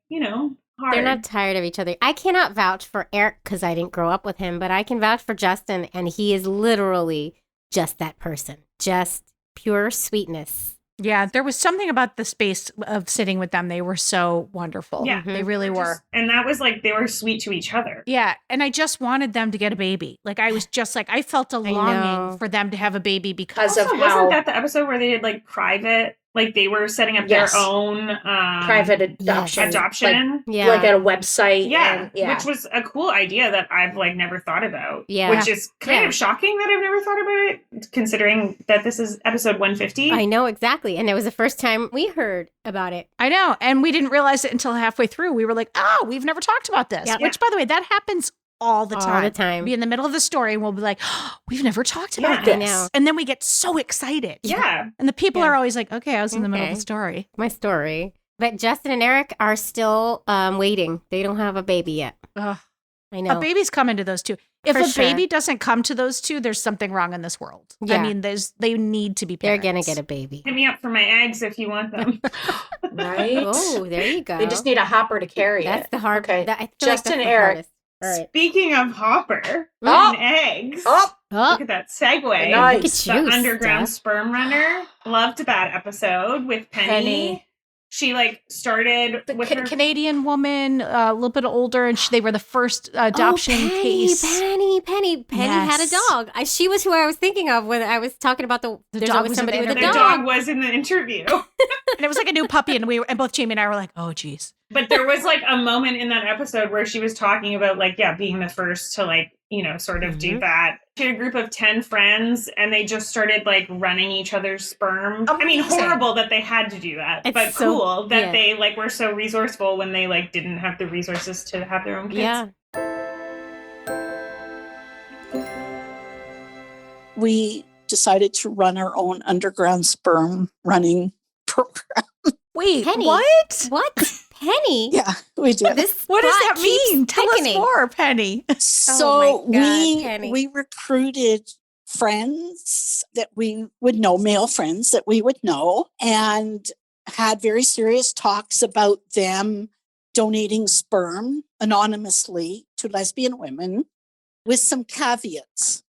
hard.
They're not tired of each other. I cannot vouch for Eric because I didn't grow up with him, but I can vouch for Justin, and he is literally just that person, just pure sweetness.
Yeah, there was something about the space of sitting with them. They were so wonderful.
Yeah.
They really were.
And that was like they were sweet to each other.
Yeah, and I just wanted them to get a baby. Like I was just like I felt a
I
longing
know.
for them to have a baby because
Also,
of
Wasn't
how
that the episode where they did like private, like they were setting up
Yes.
their own
private adoption.
adoption?
Yeah.
Like at a website.
Yeah,
and,
which was a cool idea that I've like never thought about.
Yeah.
Which is kind
Yeah.
of shocking that I've never thought about it, considering that this is episode 150.
I know exactly. And it was the first time we heard about it.
I know, and we didn't realize it until halfway through. We were like, "Oh, we've never talked about this."
Yep.
Which, by the way, that happens all the
All
time.
the time.
Be in the middle of the story, and we'll be like, oh, "We've never talked about
Yeah.
I
this,"
know.
and then we get so excited.
Yeah.
and the people
Yeah.
are always like, "Okay, I was in the middle of
Okay.
the story."
My story. But Justin and Eric are still waiting. They don't have a baby yet.
Ugh.
I know.
A baby's coming to those two. If
For
a
sure.
baby doesn't come to those two, there's something wrong in this world. I
Yeah.
mean, they need to be
They're
parents.
going to get a baby.
Hit me up for my eggs if you want them.
right.
Oh, there you go.
They just need a hopper to carry
That's
it.
the hard
Okay.
that, I feel
Justin
like that's the
Eric.
hardest. All right.
Speaking of Hopper
Oh.
and eggs,
Oh,
Oh,
look at that segue.
Nice.
look at
The
you,
Underground
Steph.
Sperm Runner. Loved that episode with Penny.
Penny.
She like started
The
with her.
Canadian woman, a little bit older, and they were the first adoption
Penny,
case.
Penny had a
Yes.
dog. She was who I was thinking of when I was talking about the there's
dog
always
was in
somebody
the
with a
the
interview.
dog.
dog was in the interview.
And it was like a new puppy, and both Jamie and I were like, "Oh, geez."
But there was like a moment in that episode where she was talking about like, yeah, being the first to like sort of do that. She had a group of 10 friends and they just started like running each other's sperm. I mean, horrible that they had to do that, but
so,
cool that they like were so resourceful when they like didn't have the resources to have their own kids.
Yeah.
We decided to run our own underground sperm running program.
Wait,
Penny.
what?
What? Penny?
Yeah, we did.
What does
plot
that mean?
keeps
Tell us
thickening.
more, Penny.
So
my God, Penny.
we recruited friends that we would know, male friends that we would know, and had very serious talks about them donating sperm anonymously to lesbian women with some caveats.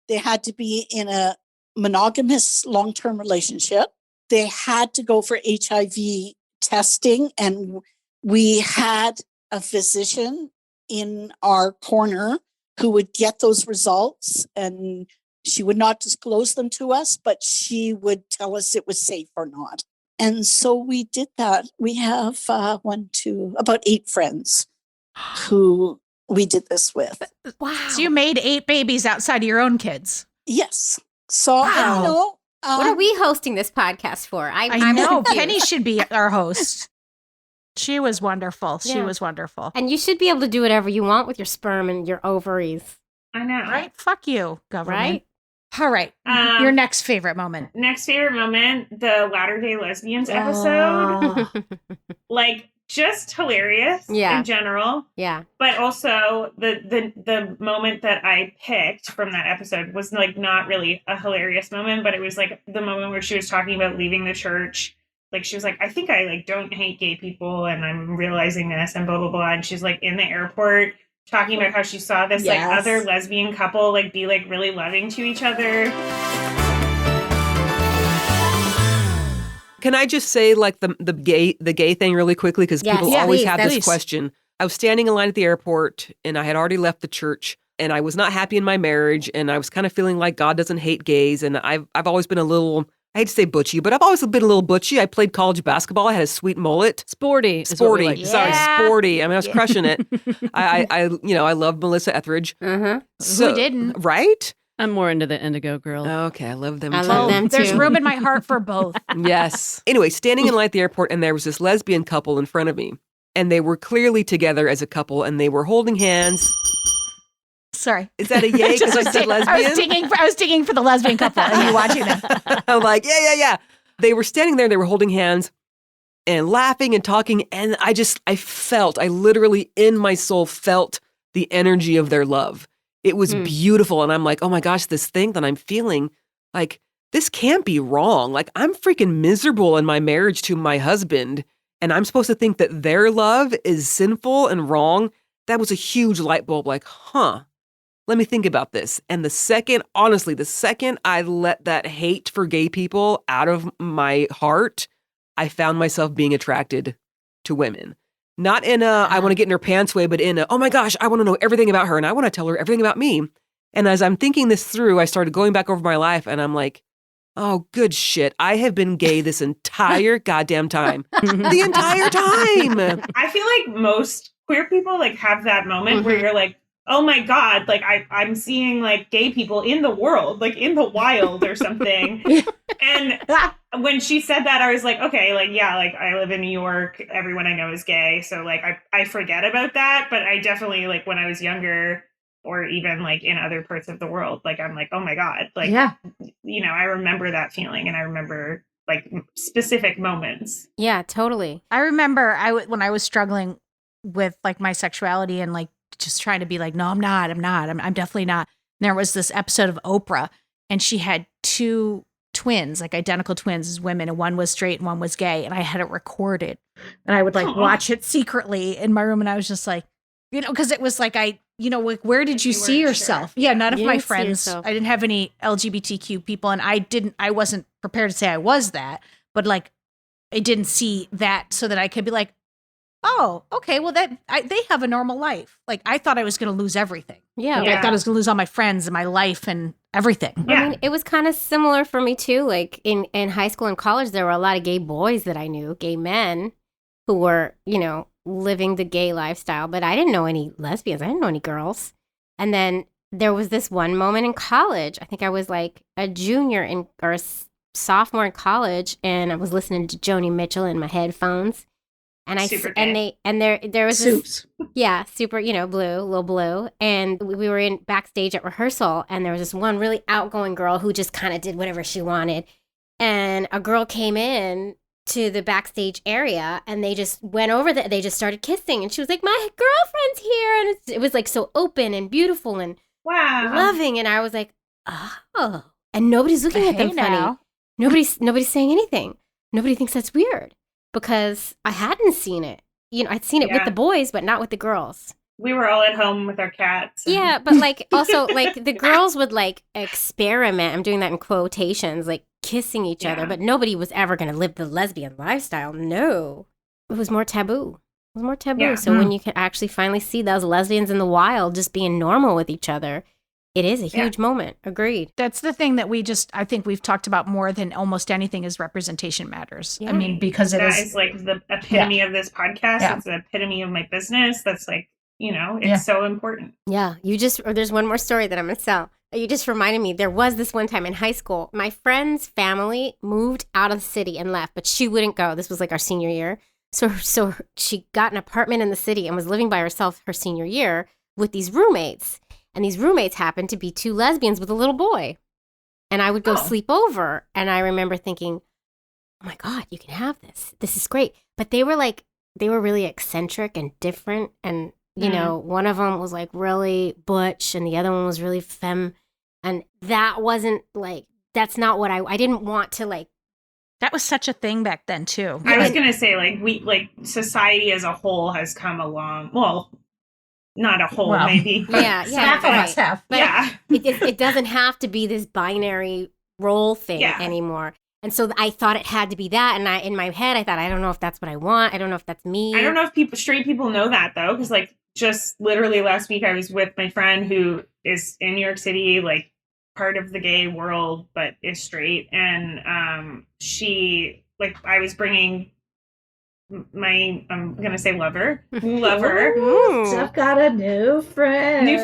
They had to be in a monogamous long-term relationship. They had to go for HIV testing, and we had a physician in our corner who would get those results, and she would not disclose them to us, but she would tell us it was safe or not. And so we did that. We have about 8 friends who we did this with.
Wow.
So you made 8 babies outside of your own kids.
Yes. So
Wow.
I don't know.
What are we hosting this podcast for?
I
I'm
know.
confused.
Penny should be our host. She was wonderful. She
Yeah.
was wonderful.
And you should be able to do whatever you want with your sperm and your ovaries,
I know.
Right? Fuck you, government.
right?
All right. Your next favorite moment.
Next favorite moment, the Latter-day Lesbians episode.
Oh.
Like, just hilarious
Yeah.
in general.
Yeah.
But also the moment that I picked from that episode was like not really a hilarious moment, but it was like the moment where she was talking about leaving the church. Like she was like, I think I like don't hate gay people and I'm realizing this and blah, blah, blah. And she's like in the airport talking about how she saw this like
Yes.
other lesbian couple like be like really loving to each other.
Can I just say like the gay thing really quickly? Because
Yes.
people
Yeah,
always
please,
have
that's-
this question. I was standing in line at the airport and I had already left the church and I was not happy in my marriage and I was kind of feeling like God doesn't hate gays. And I've always been a little, I hate to say butchy, but I've always been a little butchy. I played college basketball. I had a sweet mullet.
Sporty. is what we
Sporty.
like to
Sorry,
Yeah.
sporty. I mean, I was crushing it. I love Melissa Etheridge.
Uh-huh.
Who didn't?
Right?
I'm more into the indigo girl.
Okay, I love them
I
too.
love them
There's
too.
room in my heart for both.
Yes. Anyway, standing in line at the airport, and there was this lesbian couple in front of me. And they were clearly together as a couple, and they were holding hands.
Sorry.
Is that a yay? Because I said lesbian?
I was digging for the lesbian couple and you watching them.
I'm like, yeah. They were standing there, they were holding hands and laughing and talking. And I literally in my soul felt the energy of their love. It was beautiful. And I'm like, oh my gosh, this thing that I'm feeling, like, this can't be wrong. Like, I'm freaking miserable in my marriage to my husband. And I'm supposed to think that their love is sinful and wrong. That was a huge light bulb. Like, let me think about this. And the second I let that hate for gay people out of my heart, I found myself being attracted to women. Not in a, I want to get in her pants way, but in a, oh my gosh, I want to know everything about her and I want to tell her everything about me. And as I'm thinking this through, I started going back over my life and I'm like, oh, good shit. I have been gay this entire goddamn time. The entire time.
I feel like most queer people like have that moment where you're like, oh my God, like I'm seeing like gay people in the world, like in the wild or something. And when she said that, I was like, okay, like, yeah, like I live in New York. Everyone I know is gay. So like, I forget about that. But I definitely like when I was younger or even like in other parts of the world, like, I'm like, oh my God, like,
Yeah.
I remember that feeling and I remember like specific moments.
Yeah, totally.
I remember when I was struggling with like my sexuality and like just trying to be like, no, I'm definitely not. And there was this episode of Oprah and she had 2 twins, like identical twins as women, and one was straight and one was gay. And I had it recorded and I would like watch it secretly in my room. And I was just like, because it was like, like, where did you see yourself?
Sure.
Yeah, none of
You
my
didn't see
friends,
yourself.
I didn't have any LGBTQ people and I wasn't prepared to say I was that, but like, I didn't see that so that I could be like, oh, okay, well, they have a normal life. Like, I thought I was going to lose everything.
Yeah.
Like, I thought I was going to lose all my friends and my life and everything.
Yeah.
I mean, it was kind of similar for me too. Like in high school and college, there were a lot of gay boys that I knew, gay men who were, living the gay lifestyle, but I didn't know any lesbians. I didn't know any girls. And then there was this one moment in college. I think I was like a junior or a sophomore in college, and I was listening to Joni Mitchell in my headphones. And there was
Suits.
super, blue, little blue. And we were in backstage at rehearsal, and there was this one really outgoing girl who just kind of did whatever she wanted. And a girl came in to the backstage area, and they just went over they just started kissing, and she was like, my girlfriend's here. And it was like so open and beautiful and loving. And I was like, oh, and nobody's looking at them funny. Nobody's saying anything. Nobody thinks that's weird. Because I hadn't seen it. I'd seen it with the boys, but not with the girls.
We were all at home with our cats.
Yeah, but also the girls would experiment. I'm doing that in quotations, kissing each other, but nobody was ever going to live the lesbian lifestyle. No. It was more taboo. Yeah. So when you can actually finally see those lesbians in the wild just being normal with each other, it is a huge moment. Agreed.
That's the thing that I think we've talked about more than almost anything is representation matters.
Yeah.
I mean, because
that is like the epitome of this podcast.
Yeah.
It's the epitome of my business. That's it's so important.
Yeah. There's one more story that I'm going to tell. You just reminded me, there was this one time in high school, my friend's family moved out of the city and left, but she wouldn't go. This was our senior year. So she got an apartment in the city and was living by herself her senior year with these roommates. And these roommates happened to be two lesbians with a little boy. And I would go sleep over. And I remember thinking, oh my God, you can have this. This is great. But they were really eccentric and different. And, one of them was really butch and the other one was really femme. And that wasn't that's not what I didn't want to
That was such a thing back then too.
I was going to say society as a whole has come along. Well, not a whole, maybe.
Yeah,
half of us have.
But it doesn't have to be this binary role thing anymore. And so I thought it had to be that. And in my head, I thought, I don't know if that's what I want. I don't know if that's me.
I don't know if straight people know that, though. Because, just literally last week, I was with my friend who is in New York City, part of the gay world, but is straight. And she, I was bringing I'm gonna say lover
Steph got a new friend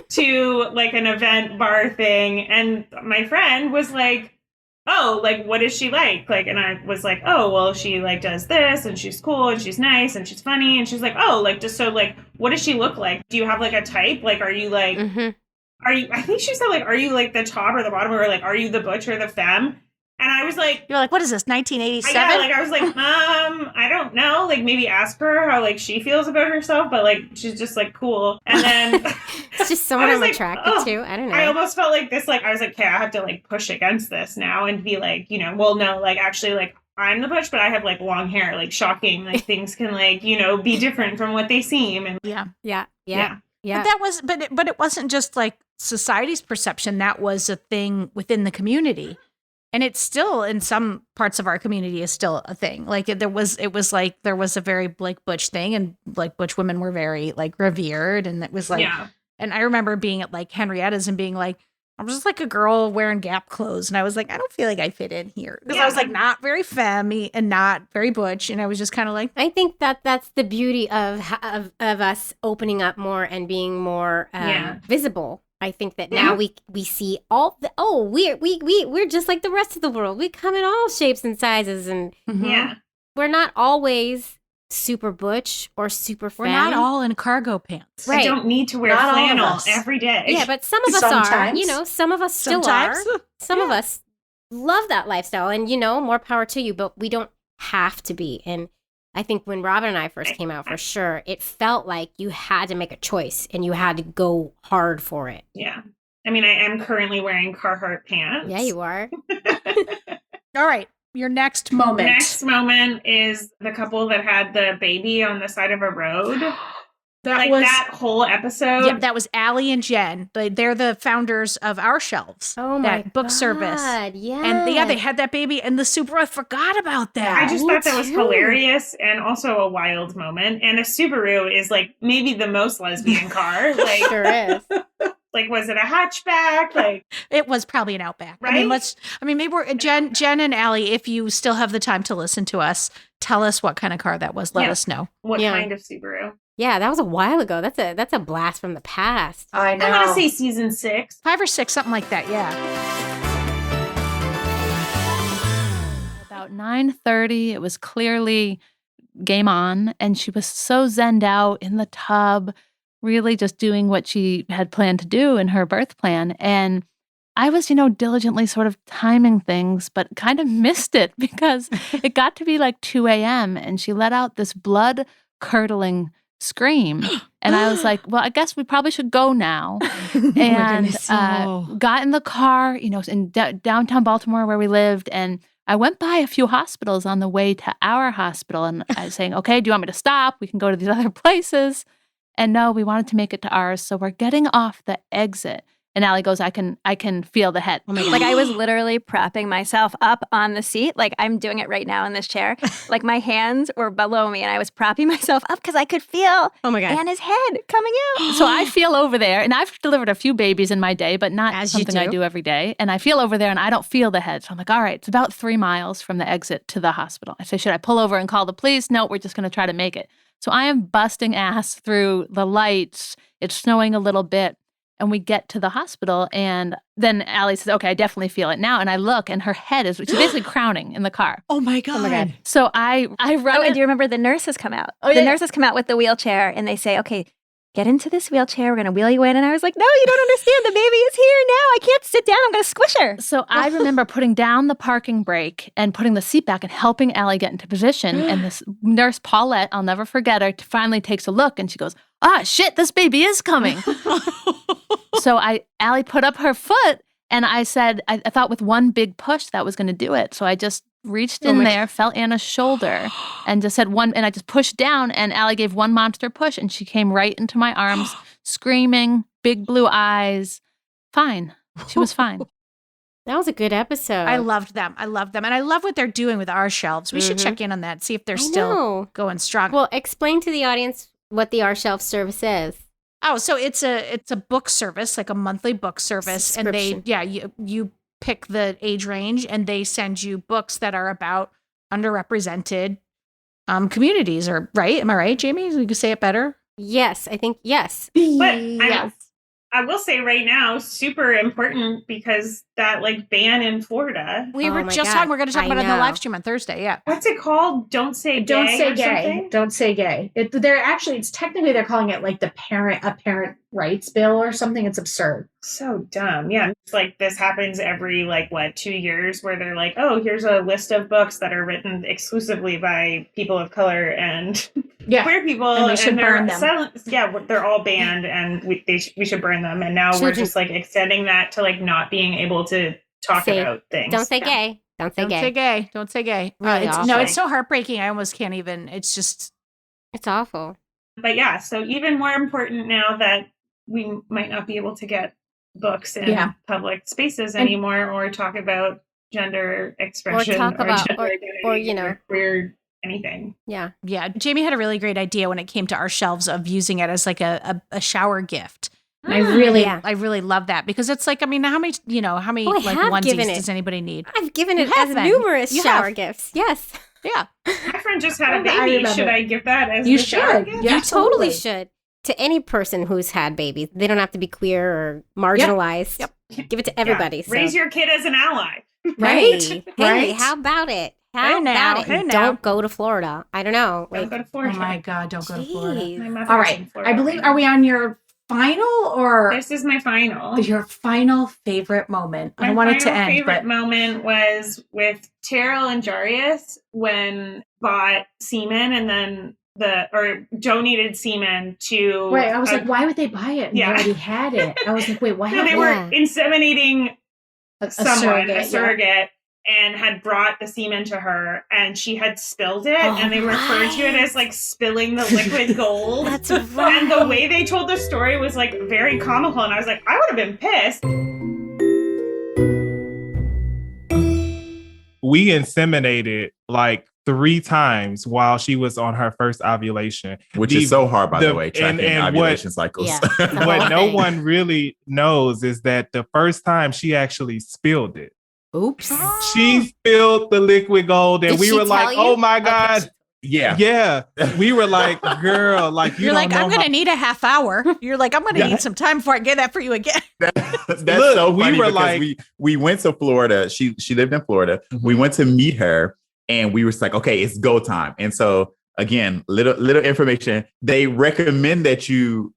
to an event bar thing, and my friend was what is she like? And I was oh, well, she does this, and she's cool, and she's nice, and she's funny, and she's just so what does she look like? Do you have a type? Are you are you, I think she said are you the top or the bottom, or are you the butch or the femme? And I was
you're what is this, 1987?
Yeah, I was I don't know. Maybe ask her how she feels about herself, but she's just cool. And then
it's just someone I'm attracted to. I don't know.
I almost felt this. I was okay, I have to push against this now and be well, no, actually, I'm the butch, but I have long hair, shocking. Things can be different from what they seem. And
yeah.
But that was, but it wasn't just society's perception. That was a thing within the community. And it's still, in some parts of our community, is still a thing. There was a very butch thing, and butch women were very revered, and it was and I remember being at Henrietta's and being I'm just a girl wearing Gap clothes, and I was I don't feel I fit in here, because I was not very femmy and not very butch, and I was just kind of
I think that's the beauty of us opening up more and being more visible. I think that now we see all the we're just like the rest of the world. We come in all shapes and sizes, and we're not always super butch or super femme.
We're not all in cargo pants.
Right. I don't need to wear flannel every day.
Yeah, but some of us are. Some of us still are. Some of us love that lifestyle, and more power to you. But we don't have to be. And I think when Robin and I first came out, for sure, it felt like you had to make a choice and you had to go hard for it.
Yeah. I mean, I am currently wearing Carhartt pants.
Yeah, you are.
All right. Your next moment.
Next moment is the couple that had the baby on the side of a road. That whole episode.
Yeah, that was Allie and Jen. They're the founders of Our Shelves.
Oh my
that book service.
Yeah.
And they had that baby in the Subaru. I forgot about that.
I just thought that was hilarious and also a wild moment. And a Subaru is maybe the most lesbian car.
Sure is.
Was it a hatchback?
It was probably an Outback.
Right?
Maybe we're Jen and Allie, if you still have the time to listen to us, tell us what kind of car that was. Let us know.
What kind of Subaru?
Yeah, that was a while ago. That's a blast from the past.
I know.
I want to say season 6.
5 or 6, something like that. Yeah. About 9:30, it was clearly game on, and she was so zenned out in the tub, really just doing what she had planned to do in her birth plan. And I was, diligently sort of timing things, but kind of missed it because it got to be like 2 a.m. and she let out this blood-curdling scream. And I was like, well, I guess we probably should go now. And got in the car, in downtown Baltimore where we lived. And I went by a few hospitals on the way to our hospital. And I was saying, okay, do you want me to stop? We can go to these other places. And no, we wanted to make it to ours. So we're getting off the exit. And Allie goes, I can feel the head.
Oh my God. Like I was literally propping myself up on the seat. Like I'm doing it right now in this chair. Like my hands were below me and I was propping myself up because I could feel Anna's head coming out.
So I feel over there, and I've delivered a few babies in my day, but not something I do every day. And I feel over there and I don't feel the head. So I'm like, all right, it's about 3 miles from the exit to the hospital. I say, should I pull over and call the police? No, we're just going to try to make it. So I am busting ass through the lights. It's snowing a little bit. And we get to the hospital, and then Allie says, okay, I definitely feel it now. And I look, and her head is, she's basically crowning in the car.
Oh my God.
So I run.
Oh, and do you remember the nurses come out? The nurses come out with the wheelchair, and they say, okay, get into this wheelchair. We're going to wheel you in. And I was like, no, you don't understand. The baby is here now. I can't sit down. I'm going to squish her.
So I remember putting down the parking brake and putting the seat back and helping Allie get into position. And this nurse, Paulette, I'll never forget her, finally takes a look, and she goes, ah, shit, this baby is coming. So Allie put up her foot, and I said, I thought with one big push that was going to do it. So I just reached in there, felt Anna's shoulder, and just said one, and I just pushed down, and Allie gave one monster push, and she came right into my arms, screaming, big blue eyes. Fine. She was fine.
That was a good episode.
I loved them. And I love what they're doing with our shelves. We should check in on that, see if they're still going strong.
Well, explain to the audience what the Our Shelf service is.
Oh, so it's a book service, like a monthly book service, and you pick the age range, and they send you books that are about underrepresented communities. Or right? Am I right, Jamie? You could say it better.
Yes, I think yes.
But I will say right now, super important because that ban in Florida.
We were just talking. We're going to talk about it in the live stream on Thursday. Yeah.
What's it called? Don't say gay.
Don't say gay.
Something?
Don't say gay. It's technically they're calling it like a parent rights bill or something. It's absurd.
So dumb. Yeah. It's like this happens every 2 years where they're like, oh, here's a list of books that are written exclusively by people of color and queer people.
And we should burn them.
They're all banned and we should burn them. And now we're just extending that to not being able to talk about things.
Don't say gay. Don't say gay.
Don't say gay.
Really
it's so heartbreaking. I almost can't even. It's
awful.
But yeah, so even more important now that we might not be able to get books in public spaces anymore or talk about gender expression or gender identity or queer anything.
Yeah.
Yeah. Jamie had a really great idea when it came to our shelves of using it as a shower gift. And I really love that because it's how many onesies does anybody need?
I've given it as numerous shower gifts. Yes.
Yeah.
My friend just had a baby. Should I give that as a shower gift?
You totally should. To any person who's had babies. They don't have to be queer or marginalized. Yep. Give it to everybody. So.
Raise your kid as an ally.
Right. Hey, how about it? How about it?
Hey now.
Don't go to Florida. I don't know.
Don't go to Florida.
Oh my God, don't go to Florida.
My mother's
All right.
in Florida.
I believe, are we on your final or?
This is my final.
Your final favorite moment. I don't want it to end.
My favorite moment was with Terrell and Jarius when bought semen and then donated semen to.
Right. I was like, why would they buy it? And they already had it. I was like, wait, what?
No, they were inseminating a surrogate. And had brought the semen to her, and she had spilled it, and they referred to it as spilling the liquid gold.
That's right.
And the way they told the story was very comical, and I was like, I would have been pissed.
We inseminated 3 times while she was on her first ovulation.
Which is so hard, by the way, tracking ovulation cycles.
Yeah, what no one really knows is that the first time she actually spilled it.
Oops.
She spilled the liquid gold and we were like, oh my God. Yeah. We were like, girl, like
you're like, I'm gonna need a half hour. You're like, I'm gonna need some time before I get that for you again.
That's so funny we were like, we went to Florida. She lived in Florida. We went to meet her, and we were like, okay, it's go time. And so again, little information. They recommend that you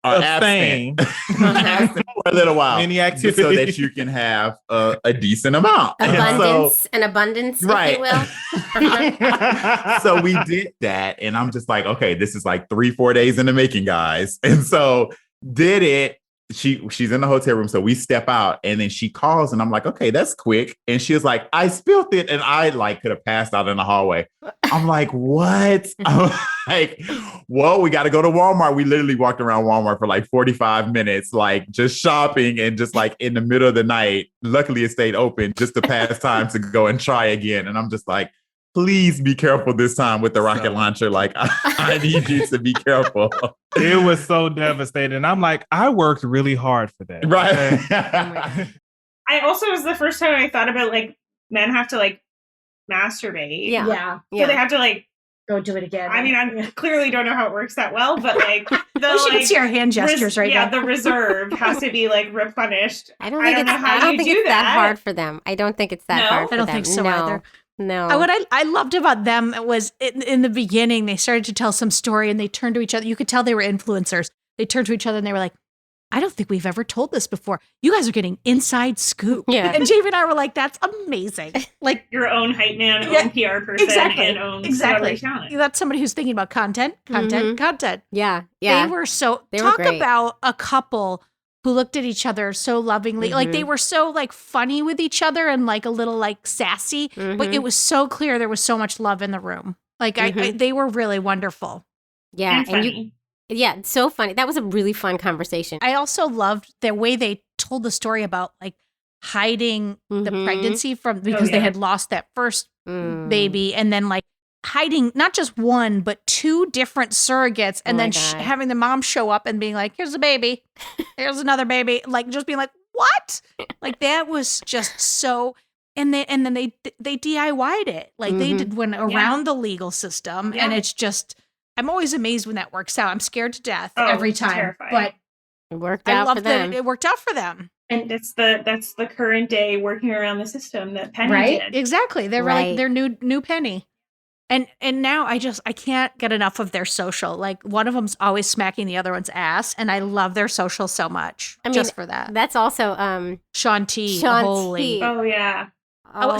are absent for a little while,
many activities,
so that you can have a decent amount.
Abundance,
right.
if you will.
So we did that, and I'm just like, okay, this is like 3-4 days in the making, guys. And so did it. She's in the hotel room, so we step out, and then she calls, and I'm like, okay, that's quick. And she was like, I spilled it, and I like could have passed out in the hallway. I'm like, what? I'm like, whoa, we got to go to Walmart. We literally walked around Walmart for like 45 minutes, like just shopping, and just like in the middle of the night. Luckily, it stayed open just to pass time to go and try again. And I'm just like, please be careful this time with the rocket launcher. Like, I need you to be careful.
It was so devastating. I'm like, I worked really hard for that.
Right.
Okay?
I also, it was the first time I thought about like men have to like masturbate.
Yeah.
So they have to like
go do it again.
I mean, I clearly don't know how it works that well, but like the
you can see our hand gestures right now.
Yeah, the reserve has to be like replenished.
I don't think it's that hard for them. I don't think it's that hard for them.
I don't think so either.
No.
What I loved about them was in the beginning, they started to tell some story and they turned to each other. You could tell they were influencers. They turned to each other and they were like, I don't think we've ever told this before. You guys are getting inside scoop.
Yeah.
And Jamie and I were like, that's amazing. Like
your own hype man, own PR person, and own celebrity talent.
That's somebody who's thinking about content.
Yeah.
They were
were great.
About a couple who looked at each other so lovingly. Like they were so like funny with each other and like a little like sassy, but it was so clear there was so much love in the room. Like they were really wonderful.
Yeah.
And funny.
So funny. That was a really fun conversation.
I also loved the way they told the story about like hiding the pregnancy because they had lost that first baby, and then like hiding not just one but two different surrogates, and then having the mom show up and being like, here's a baby, here's another baby, like just being like, what? Like that was just so. And then they DIY'd it, like they went around the legal system, and it's just. I'm always amazed when that works out. I'm scared to death every time,
terrifying.
but
it worked out for them.
It worked out for them.
And that's the current day working around the system that Penny did.
Exactly. They're like their new Penny. And now I can't get enough of their social. Like one of them's always smacking the other one's ass, and I love their social so much. Just for that.
That's also
Sean T.
Holy.
Oh yeah.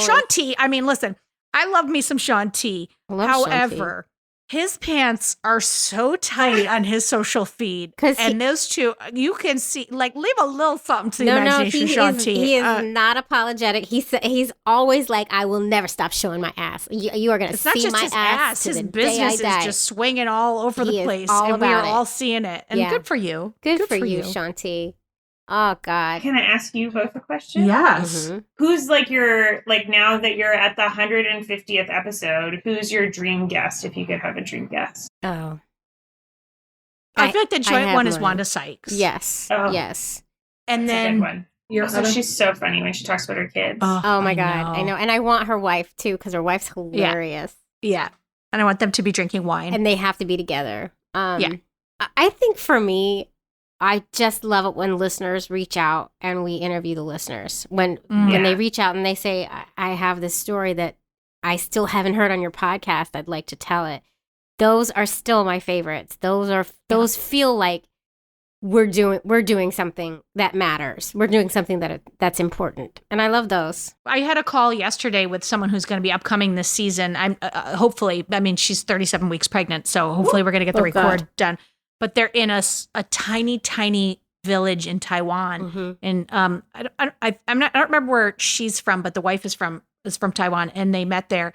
Sean T. I mean, listen, I love me some Sean T. However, his pants are so tight on his social feed. And those two, you can see, like, leave a little something to the imagination, Sean T.
He is not apologetic. He's always like, I will never stop showing my ass. You are going to see my ass.
His business is just swinging all over the place. And we are all seeing it. And good for you.
Good for you, Sean T. Oh, God.
Can I ask you both a question?
Yes.
Who's like your, like now that you're at the 150th episode, who's your dream guest if you could have a dream guest?
Oh.
I feel like the joint one is Wanda Sykes.
Yes.
Oh.
Yes.
And
That's
then
a good one. Also, she's so funny when she talks about her kids.
Oh my God. I know. And I want her wife too, because her wife's hilarious.
Yeah. And I want them to be drinking wine.
And they have to be together. I think for me, I just love it when listeners reach out and we interview the listeners. When they reach out and they say, I have this story that I still haven't heard on your podcast. I'd like to tell it. Those are still my favorites. Those feel like we're doing something that matters. We're doing something that's important. And I love those. I
had a call yesterday with someone who's going to be upcoming this season. I'm hopefully, I mean, she's 37 weeks pregnant. So hopefully we're going to get the record done. But they're in a tiny, tiny village in Taiwan, and I don't remember where she's from, but the wife is from Taiwan, and they met there.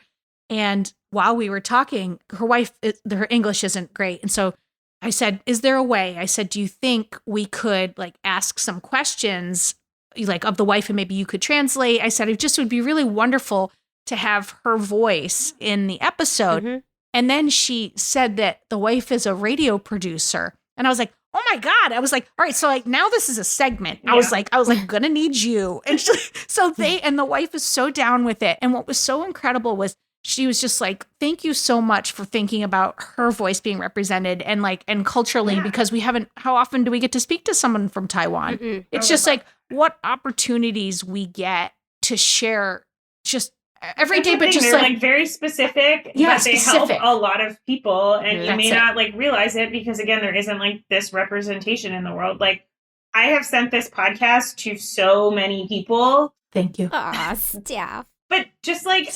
And while we were talking, her English isn't great, and so I said, "Is there a way?" I said, "Do you think we could like ask some questions, like of the wife, and maybe you could translate?" I said, "It just would be really wonderful to have her voice in the episode." And then she said that the wife is a radio producer. And I was like, oh my God. I was like, all right, so like now this is a segment. I was like, gonna need you. And the wife is so down with it. And what was so incredible was she was just like, thank you so much for thinking about her voice being represented and culturally, because how often do we get to speak to someone from Taiwan?
Mm-mm.
It's just like what opportunities we get to share just every day, but just
they're like very specific,
Yeah,
but they
specific.
help a lot of people, and you
That's
may
it.
not like realize it because again, there isn't like this representation in the world. Like I have sent this podcast to so many people.
Thank you.
Aw, Steph.
But just like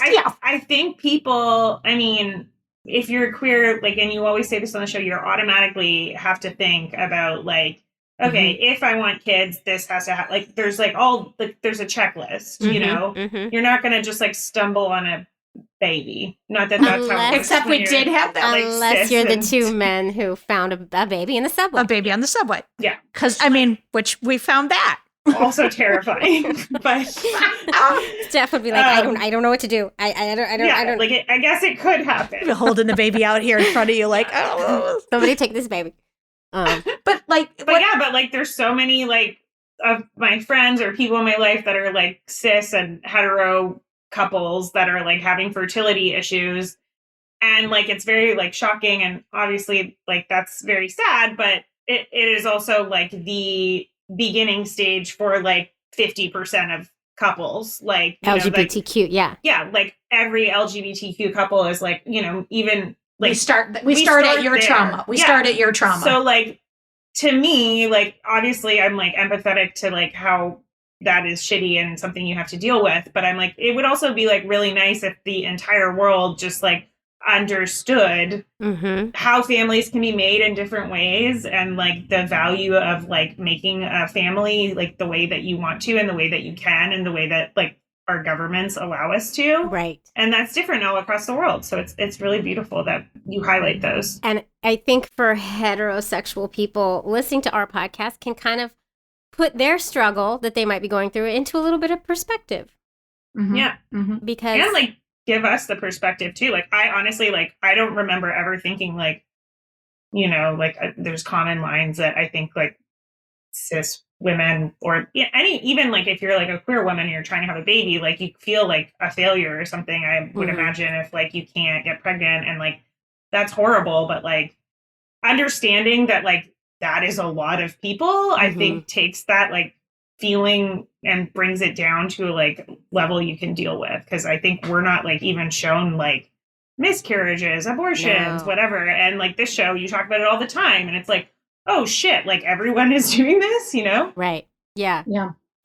I think people, I mean, if you're queer, like, and you always say this on the show, you automatically have to think about like, okay, if I want kids, this has to have like, there's like there's a checklist, you know, you're not going to just like stumble on a baby. Not that that's how it works
Except
when
we
you're,
did have that.
like,
Unless
cis
you're the
and-
two men who found a baby in the subway.
A baby on the subway.
Yeah.
Because, I mean, which we found that.
Also terrifying. But
Steph would be like, I don't know what to do. I don't.
Like I guess it could happen.
You're holding the baby out here in front of you, like, oh,
somebody take this baby.
But like,
but like, there's so many like of my friends or people in my life that are like cis and hetero couples that are like having fertility issues, and like it's very like shocking, and obviously like that's very sad, but it is also like the beginning stage for like 50% of couples, like you know, like,
LGBTQ,
yeah, like every LGBTQ couple is like, you know, even like
we start at your
there.
trauma. We
Yeah.
start at your trauma.
So like to me, like obviously I'm like empathetic to like how that is shitty and something you have to deal with, but I'm like, it would also be like really nice if the entire world just like understood how families can be made in different ways, and like the value of like making a family like the way that you want to and the way that you can and the way that like our governments allow us to.
Right.
And that's different all across the world. So it's really beautiful that you highlight those.
And I think for heterosexual people, listening to our podcast can kind of put their struggle that they might be going through into a little bit of perspective.
Yeah.
Because
and like give us the perspective too. Like I honestly, like I don't remember ever thinking like, you know, like there's common lines that I think like cis women or even like if you're like a queer woman and you're trying to have a baby, like you feel like a failure or something. I would imagine if like you can't get pregnant, and like that's horrible, but like understanding that like that is a lot of people, I think takes that like feeling and brings it down to a like level you can deal with, because I think we're not like even shown like miscarriages, abortions, whatever, and like this show you talk about it all the time, and it's like, oh shit, like everyone is doing this, you know?
Right. Yeah.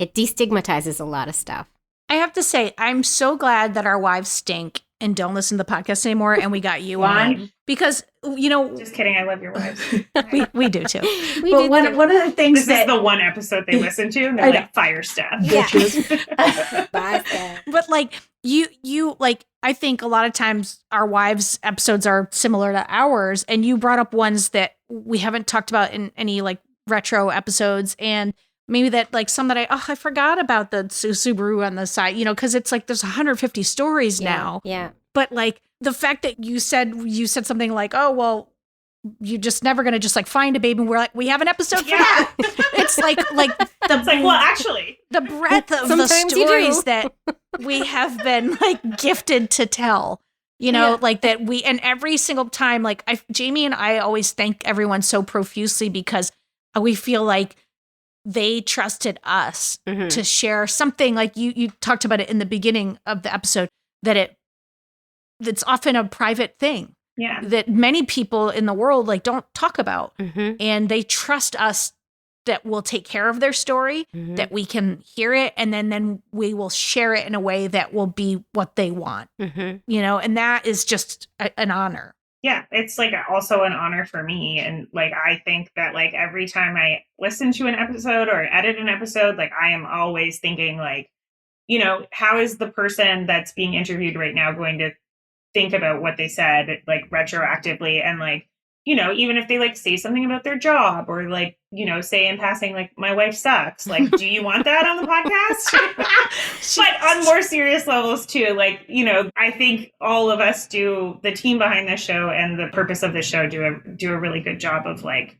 It destigmatizes a lot of stuff.
I have to say, I'm so glad that our wives stink and don't listen to the podcast anymore, and we got you on, because, you know,
just kidding, I love your wives.
we do too.
But
one of the things
this is the one episode they listen to, and they're like, fire Steph.
But like you like, I think a lot of times our wives episodes are similar to ours, and you brought up ones that we haven't talked about in any like retro episodes, and maybe that like some that I forgot about the Subaru on the side, you know, because it's like there's 150 stories now.
Yeah.
But like the fact that you said something like, oh well, you're just never gonna just like find a baby, and we're like, we have an episode for that. It's like
it's like, well, actually,
the breadth of the stories that we have been like gifted to tell, you know, like that we, and every single time, like Jamie and I always thank everyone so profusely, because we feel like they trusted us to share something. Like you talked about it in the beginning of the episode, that that's often a private thing.
Yeah.
That many people in the world like don't talk about. And they trust us that we'll take care of their story, that we can hear it, and then we will share it in a way that will be what they want. You know, and that is just an honor.
Yeah, it's like also an honor for me. And like I think that like every time I listen to an episode or edit an episode, like I am always thinking like, you know, how is the person that's being interviewed right now going to think about what they said like retroactively, and like, you know, even if they like say something about their job or like, you know, say in passing like my wife sucks, like do you want that on the podcast? But on more serious levels too, like, you know, I think all of us do, the team behind this show and the purpose of the show do a really good job of like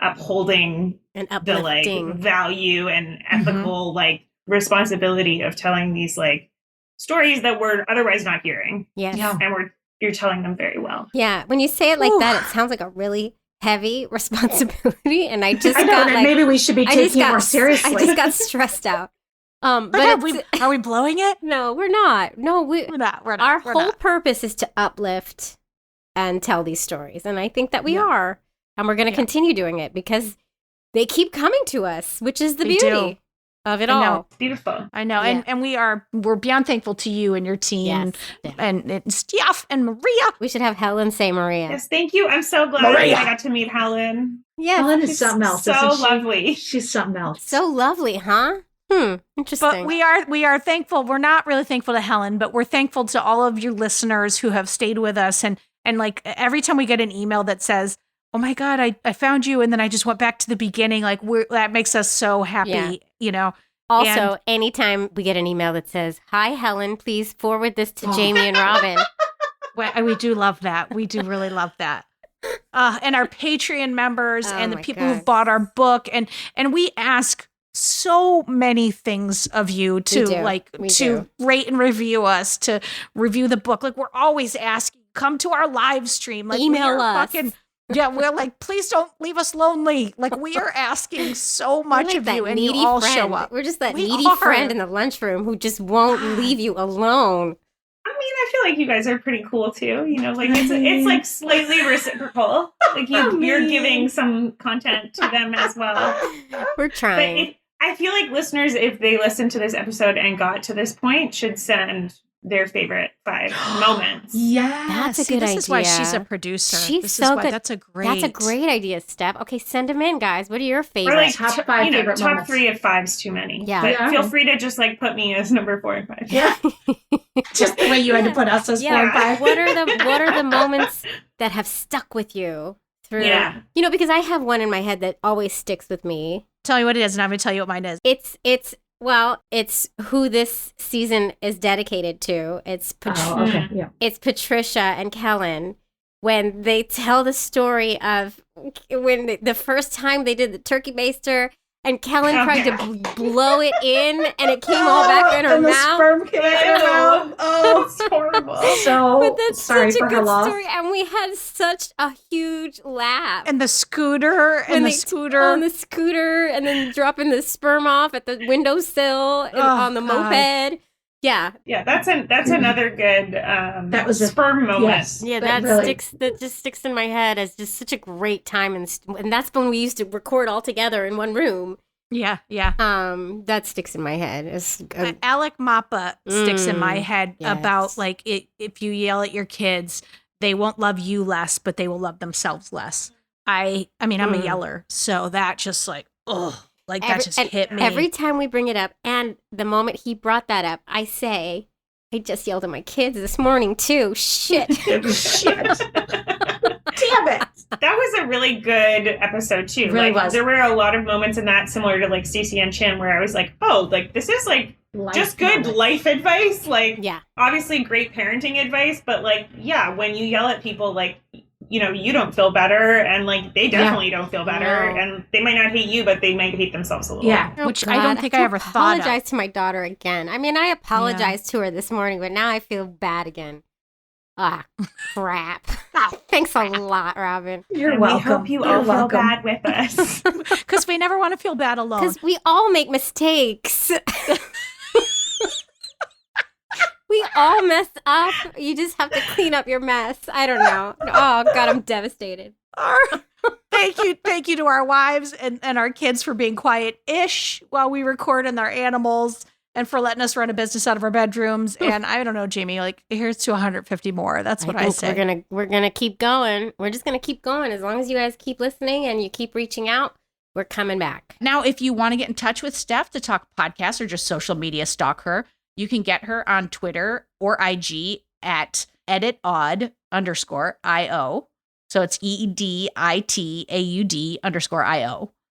upholding
and
the like value and ethical like responsibility of telling these like stories that we're otherwise not hearing.
Yes.
And you're telling them very well.
Yeah. When you say it like that, it sounds like a really heavy responsibility. And I just
I know,
got
and
like,
maybe we should be taking it more seriously.
I just got stressed out. But
are we blowing it?
No, we're not. No, we're
not.
Our whole purpose is to uplift and tell these stories. And I think that we are. And we're going to continue doing it because they keep coming to us, which is the beauty of it all.
Beautiful.
I know. And we're beyond thankful to you and your team and Steph and Maria.
We should have Helen say Maria.
Yes, thank you. I'm so glad I got to meet Helen.
Yes.
Helen is
She's
something else.
So
isn't she?
lovely.
She's something else.
So lovely, huh? Interesting.
But we are thankful. We're not really thankful to Helen, but we're thankful to all of your listeners who have stayed with us. And like every time we get an email that says, "Oh my God, I found you," and then I just went back to the beginning, like that makes us so happy, you know.
Also, anytime we get an email that says, "Hi, Helen, please forward this to Jamie and Robin."
We do love that. We do really love that. And our Patreon members and the people who've bought our book. And we ask so many things of you to rate and review us, to review the book. Like we're always asking, come to our live stream. Like
email us.
We're like, please don't leave us lonely. Like we are asking so much of you, and you all show up.
We're just that needy friend in the lunchroom who just won't leave you alone.
I mean, I feel like you guys are pretty cool too. You know, like it's like slightly reciprocal. Like you're giving some content to them as well.
We're trying.
But I feel like listeners, if they listen to this episode and got to this point, should send their favorite 5 moments.
Yeah,
that's a good idea.
This is why she's a producer.
She's so good.
That's a great
idea, Steph. Okay, send them in, guys. What are your
Or
favorites?
like
top 5 favorite
top
moments.
3 if 5's too many.
Yeah.
But feel free to just like put me as number 4 and 5.
Yeah. Just the way you had to put us as 4 and 5.
What are the moments that have stuck with you through?
Yeah.
You know, because I have one in my head that always sticks with me.
Tell you what it is, and I'm going to tell you what mine is.
It's who this season is dedicated to. It's It's Patricia and Kellen when they tell the story of when the first time they did the turkey baster and Kellen tried to blow it in and it came all back in her
and the
mouth.
sperm came out of her mouth. Oh, it's horrible. So
But that's
sorry
such
for
a
her
good
loss.
story, and we had such a huge laugh.
And the scooter, and the scooter,
and then dropping the sperm off at the windowsill and on the moped. Yeah,
that's another good
that was
sperm moment.
Yes,
yeah,
that
that
really-
just sticks in my head as just such a great time, and that's when we used to record all together in one room.
Yeah.
That sticks in my head.
Alec Mappa sticks in my head
yes.
about like if you yell at your kids, they won't love you less, but they will love themselves less. I mean, I'm a yeller, so that just like, that just hit me.
Every time we bring it up, and the moment he brought that up, I say, I just yelled at my kids this morning too. Shit.
Shit. Damn it.
That was a really good episode too.
Really
like
was.
There were a lot of moments in that similar to like Stacey and Chin where I was like, oh, like this is like just good life advice. Like, obviously great parenting advice, but like, yeah, when you yell at people, like, you know, you don't feel better, and like they definitely don't feel better, and they might not hate you, but they might hate themselves a little.
Yeah, which I don't think I ever thought of.
Apologize to my daughter again. I mean, I apologized to her this morning, but now I feel bad again. Ah, crap. Thanks a lot, Robin.
You're welcome.
We hope you all feel bad with us.
Because we never want to feel bad alone.
Because we all make mistakes. We all mess up. You just have to clean up your mess. I don't know. Oh, God, I'm devastated.
Thank you to our wives and our kids for being quiet-ish while we record, and our animals, and for letting us run a business out of our bedrooms. And I don't know, Jamie, like here's to 150 more. That's what I say.
We're gonna keep going. We're just gonna keep going. As long as you guys keep listening and you keep reaching out, we're coming back.
Now, if you want to get in touch with Steph to talk podcasts or just social media stalk her, you can get her on Twitter or IG at editaud_IO. So it's EDITAUD_IO.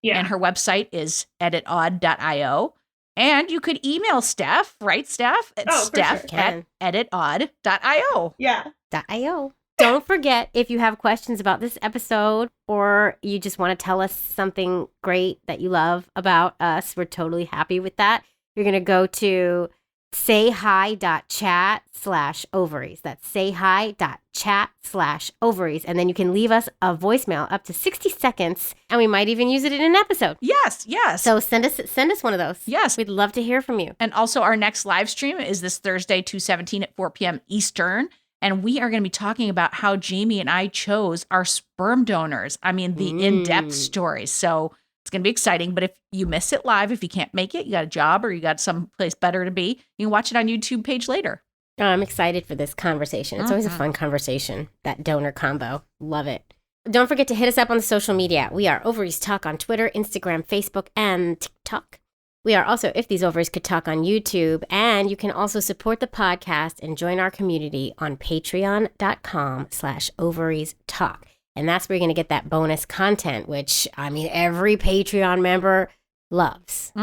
Yeah.
And her website is editaud.io. And you could email Steph, right, Steph? It's Steph at editaud.io.
Yeah.
.io. Don't forget, if you have questions about this episode or you just want to tell us something great that you love about us, we're totally happy with that. You're going to go to sayhi.chat/ovaries. That's sayhi.chat/ovaries. And then you can leave us a voicemail up to 60 seconds, and we might even use it in an episode.
Yes.
So send us one of those.
Yes.
We'd love to hear from you.
And also our next live stream is this Thursday, 2/17 at 4 p.m. Eastern. And we are going to be talking about how Jamie and I chose our sperm donors. I mean, the in-depth stories. So it's going to be exciting. But if you miss it live, if you can't make it, you got a job or you got someplace better to be, you can watch it on YouTube page later.
Oh, I'm excited for this conversation. It's always a fun conversation, that donor combo. Love it. Don't forget to hit us up on the social media. We are Ovaries Talk on Twitter, Instagram, Facebook, and TikTok. We are also If These Ovaries Could Talk on YouTube, and you can also support the podcast and join our community on patreon.com/ovariestalk. And that's where you're going to get that bonus content, which, I mean, every Patreon member loves.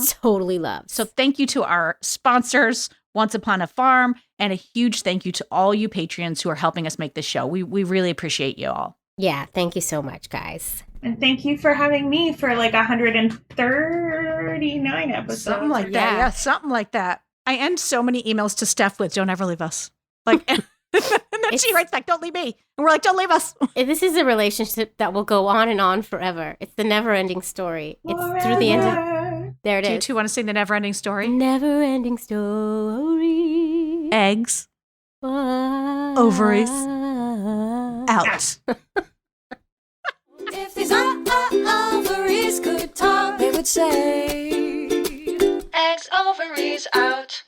Totally loves.
So thank you to our sponsors, Once Upon a Farm, and a huge thank you to all you Patreons who are helping us make this show. We really appreciate you all.
Yeah, thank you so much, guys.
And thank you for having me for like 139 episodes.
Something like that. Yeah, something like that. I end so many emails to Steph with, "Don't ever leave us." Like, and then she writes back, "Don't leave me." And we're like, "Don't leave us."
This is a relationship that will go on and on forever. It's the never-ending story. It's through the end of... There it is.
Do you two want to sing the never-ending story?
Never-ending story.
Eggs. Ovaries. Out.
If these ovaries could talk, they would say,
Eggs, ovaries out.